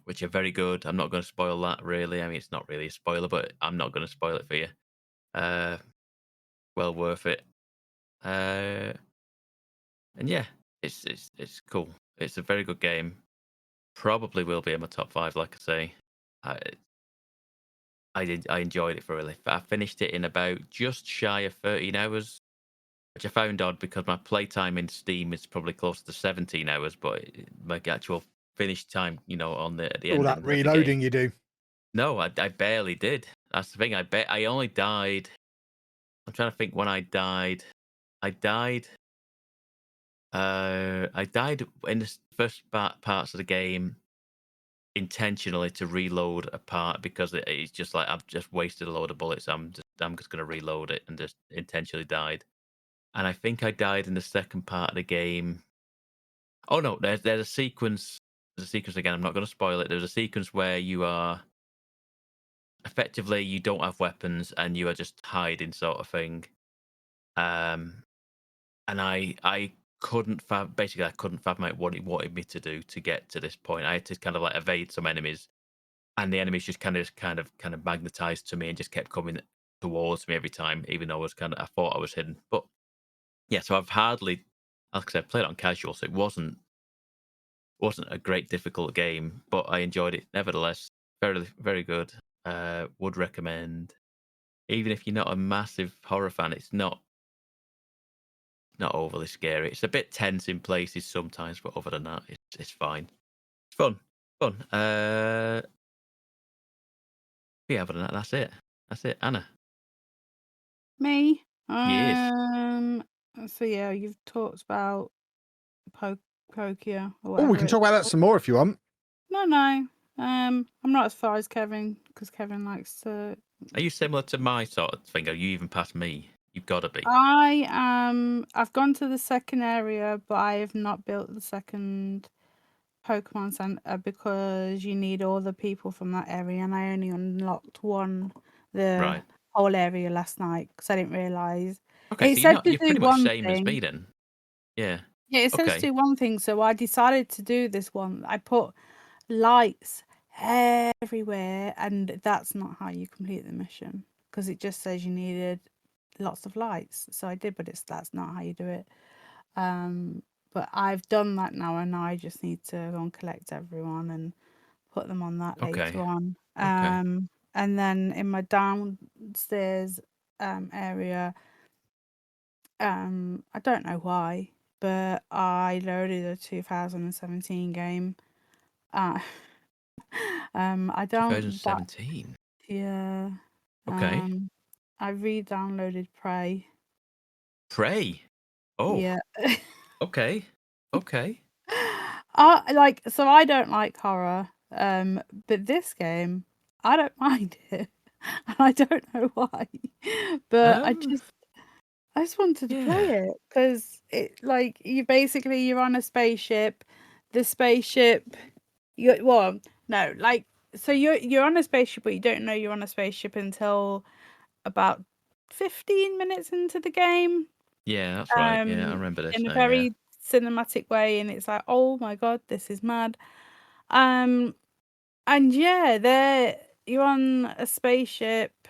Speaker 4: which are very good. I'm not going to spoil that really. I mean, it's not really a spoiler, but I'm not going to spoil it for you. Well worth it. And yeah, it's cool. It's a very good game. Probably will be in my top 5, like I say. I enjoyed it thoroughly. I finished it in about just shy of 13 hours, which I found odd because my playtime in Steam is probably close to 17 hours, but my actual finish time, on at the
Speaker 1: All
Speaker 4: ending
Speaker 1: that
Speaker 4: of the game.
Speaker 1: reloading you do.
Speaker 4: No, I barely did. That's the thing. I only died. I'm trying to think when I died. I died in the first parts of the game intentionally to reload a part, because it's just like I've just wasted a load of bullets. I'm just going to reload it, and just intentionally died. And I think I died in the second part of the game. Oh no, there's a sequence. There's a sequence again. I'm not going to spoil it. There's a sequence where you are effectively, you don't have weapons and you are just hiding, sort of thing. And I couldn't basically I couldn't fathom out what it wanted me to do to get to this point. I had to kind of like evade some enemies, and the enemies just kind of magnetized to me and just kept coming towards me every time, even though I thought I was hidden. But yeah, so I've hardly, like I said, played it on casual, so it wasn't a great difficult game, but I enjoyed it nevertheless. Very very good. Would recommend. Even if you're not a massive horror fan, it's not overly scary. It's a bit tense in places sometimes, but other than that, it's fine. It's fun. Yeah, other than that, that's it. Anna.
Speaker 3: Me?
Speaker 4: Yes.
Speaker 3: So yeah, you've talked about Pokopia or
Speaker 1: Oh,
Speaker 3: whatever
Speaker 1: we can talk about that some more if you want.
Speaker 3: No. I'm not as far as Kevin, because Kevin likes to.
Speaker 4: Are you similar to my sort of thing? Are you even past me? You've got to be.
Speaker 3: I've gone to the second area, but I have not built the second Pokemon Center because you need all the people from that area, and I only unlocked the
Speaker 4: Right.
Speaker 3: whole area last night because I didn't realise.
Speaker 4: Okay,
Speaker 3: It
Speaker 4: so
Speaker 3: said to
Speaker 4: you're
Speaker 3: do
Speaker 4: pretty much
Speaker 3: one
Speaker 4: same as
Speaker 3: thing.
Speaker 4: me then. Yeah.
Speaker 3: Yeah, it says
Speaker 4: Okay.
Speaker 3: do one thing, so I decided to do this one. I put lights everywhere, and that's not how you complete the mission, because it just says you needed lots of lights. So I did, but that's not how you do it. But I've done that now, and I just need to go and collect everyone and put them on that
Speaker 4: Okay.
Speaker 3: later on.
Speaker 4: Okay.
Speaker 3: And then in my downstairs area, I don't know why, but I loaded a 2017 game. I don't.
Speaker 4: 2017.
Speaker 3: Yeah.
Speaker 4: Okay.
Speaker 3: I re-downloaded Prey.
Speaker 4: Prey. Oh.
Speaker 3: Yeah.
Speaker 4: Okay. Okay.
Speaker 3: So I don't like horror. But this game, I don't mind it. And I don't know why. But I just wanted to play
Speaker 4: Yeah.
Speaker 3: it because you're on a spaceship. The spaceship, so you're on a spaceship, but you don't know you're on a spaceship until about 15 minutes into the game.
Speaker 4: Yeah, that's right. Yeah, I remember this
Speaker 3: In a
Speaker 4: now.
Speaker 3: very cinematic way, and it's like, oh my god, this is mad. And yeah, you're on a spaceship,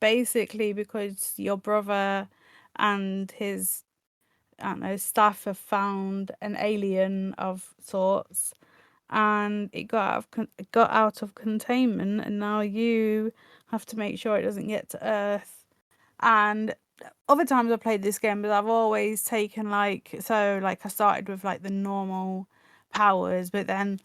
Speaker 3: basically because your brother and his, I don't know, staff have found an alien of sorts, and it got out of containment, and now you have to make sure it doesn't get to Earth. And other times I played this game, but I've always taken I started with like the normal powers, but then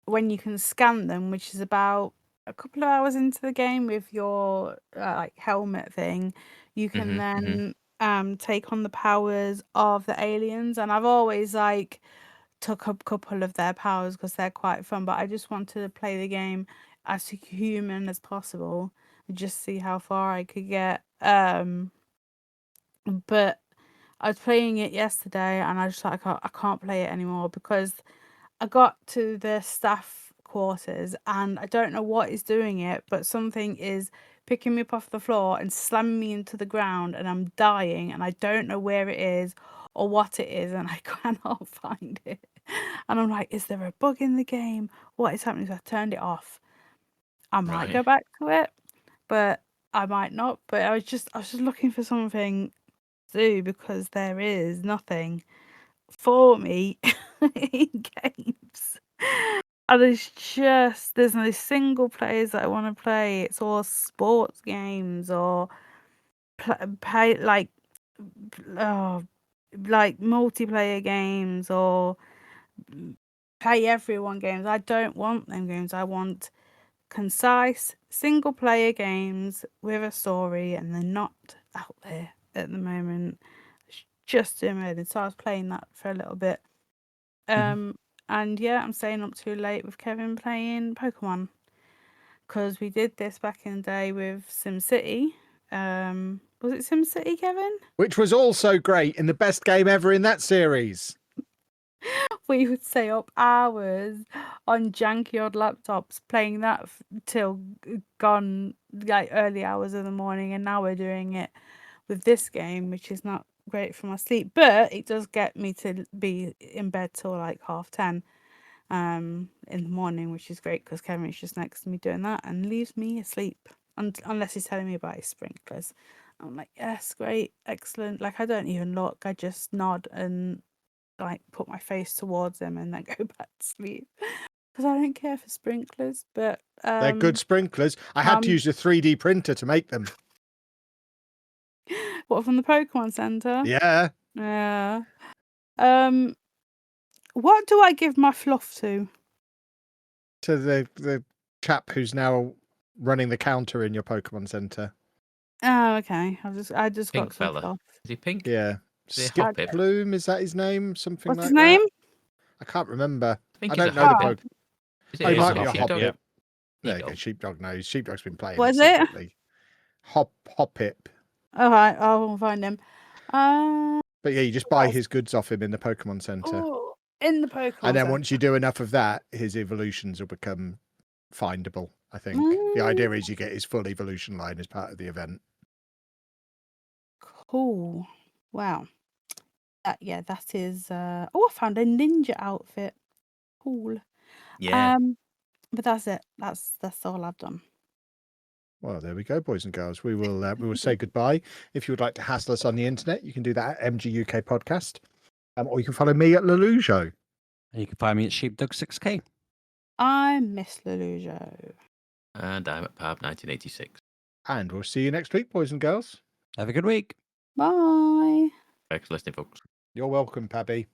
Speaker 3: when you can scan them, which is about a couple of hours into the game with your like helmet thing, you can then take on the powers of the aliens. And I've always like took a couple of their powers because they're quite fun, but I just wanted to play the game as human as possible and just see how far I could get. But I was playing it yesterday and I just like I can't play it anymore because I got to the staff quarters and I don't know what is doing it, but something is picking me up off the floor and slamming me into the ground and I'm dying and I don't know where it is or what it is and I cannot find it. And I'm like, is there a bug in the game? What is happening? So I turned it off. I might go back to it, but I might not. But I was just looking for something to do because there is nothing for me in games. And there's no single players that I want to play. It's all sports games or play like multiplayer games or pay everyone games. I don't want them games. I want concise single player games with a story, and they're not out there at the moment. It's just emerging. So I was playing that for a little bit. And yeah, I'm staying up too late with Kevin playing Pokemon because we did this back in the day with SimCity. Was it SimCity, Kevin?
Speaker 1: Which was also great and the best game ever in that series.
Speaker 3: We would stay up hours on janky old laptops playing that till gone like early hours of the morning, and now we're doing it with this game, which is not great for my sleep, but it does get me to be in bed till like 10:30 in the morning, which is great because Kevin's just next to me doing that and leaves me asleep unless he's telling me about his sprinklers. I'm like, yes, great, excellent. Like I don't even look, I just nod and like put my face towards him and then go back to sleep because I don't care for sprinklers. But
Speaker 1: They're good sprinklers. I had to use a 3D printer to make them.
Speaker 3: What, from the Pokemon Center?
Speaker 1: Yeah.
Speaker 3: Yeah. What do I give my fluff to?
Speaker 1: To the chap who's now running the counter in your Pokemon Center.
Speaker 3: Oh, okay. I just
Speaker 4: Pink
Speaker 3: got some
Speaker 4: fella.
Speaker 3: fluff.
Speaker 4: Is he pink?
Speaker 1: Yeah.
Speaker 4: Is it
Speaker 1: Skip
Speaker 4: Hoppip?
Speaker 1: Bloom, is that his name? Something
Speaker 3: What's
Speaker 1: like
Speaker 3: his name?
Speaker 1: that. I can't remember.
Speaker 4: think
Speaker 1: I
Speaker 4: he's
Speaker 1: don't
Speaker 4: a
Speaker 1: know the
Speaker 4: Hoppip.
Speaker 1: Pokemon.
Speaker 4: Is it
Speaker 1: Oh, it
Speaker 2: It's
Speaker 1: might
Speaker 2: a
Speaker 1: be a
Speaker 2: Hoppip,
Speaker 1: Hoppip.
Speaker 2: yeah.
Speaker 1: There you go. Sheepdog knows. Sheepdog's been playing
Speaker 3: What
Speaker 1: it
Speaker 3: is it?
Speaker 1: secretly. Hoppip.
Speaker 3: All right, I'll find him.
Speaker 1: But yeah, you just buy his goods off him in the Pokemon Center.
Speaker 3: Oh, in the Pokemon
Speaker 1: And then
Speaker 3: Center.
Speaker 1: once you do enough of that, his evolutions will become findable, I think. The idea is you get his full evolution line as part of the event.
Speaker 3: Cool. Wow. That is. Oh, I found a ninja outfit. Cool.
Speaker 4: Yeah.
Speaker 3: But that's it. That's all I've done.
Speaker 1: Well, there we go, boys and girls. We will say goodbye. If you would like to hassle us on the internet, you can do that at Mgukpodcast. Or you can follow me at Lelujo.
Speaker 2: And you can find me at Sheepdog6K.
Speaker 3: I'm Miss Lelujo.
Speaker 4: And I'm at Pab 1986.
Speaker 1: And we'll see you next week, boys and girls.
Speaker 2: Have a good week.
Speaker 3: Bye.
Speaker 4: Thanks for listening, folks.
Speaker 1: You're welcome, Pabby.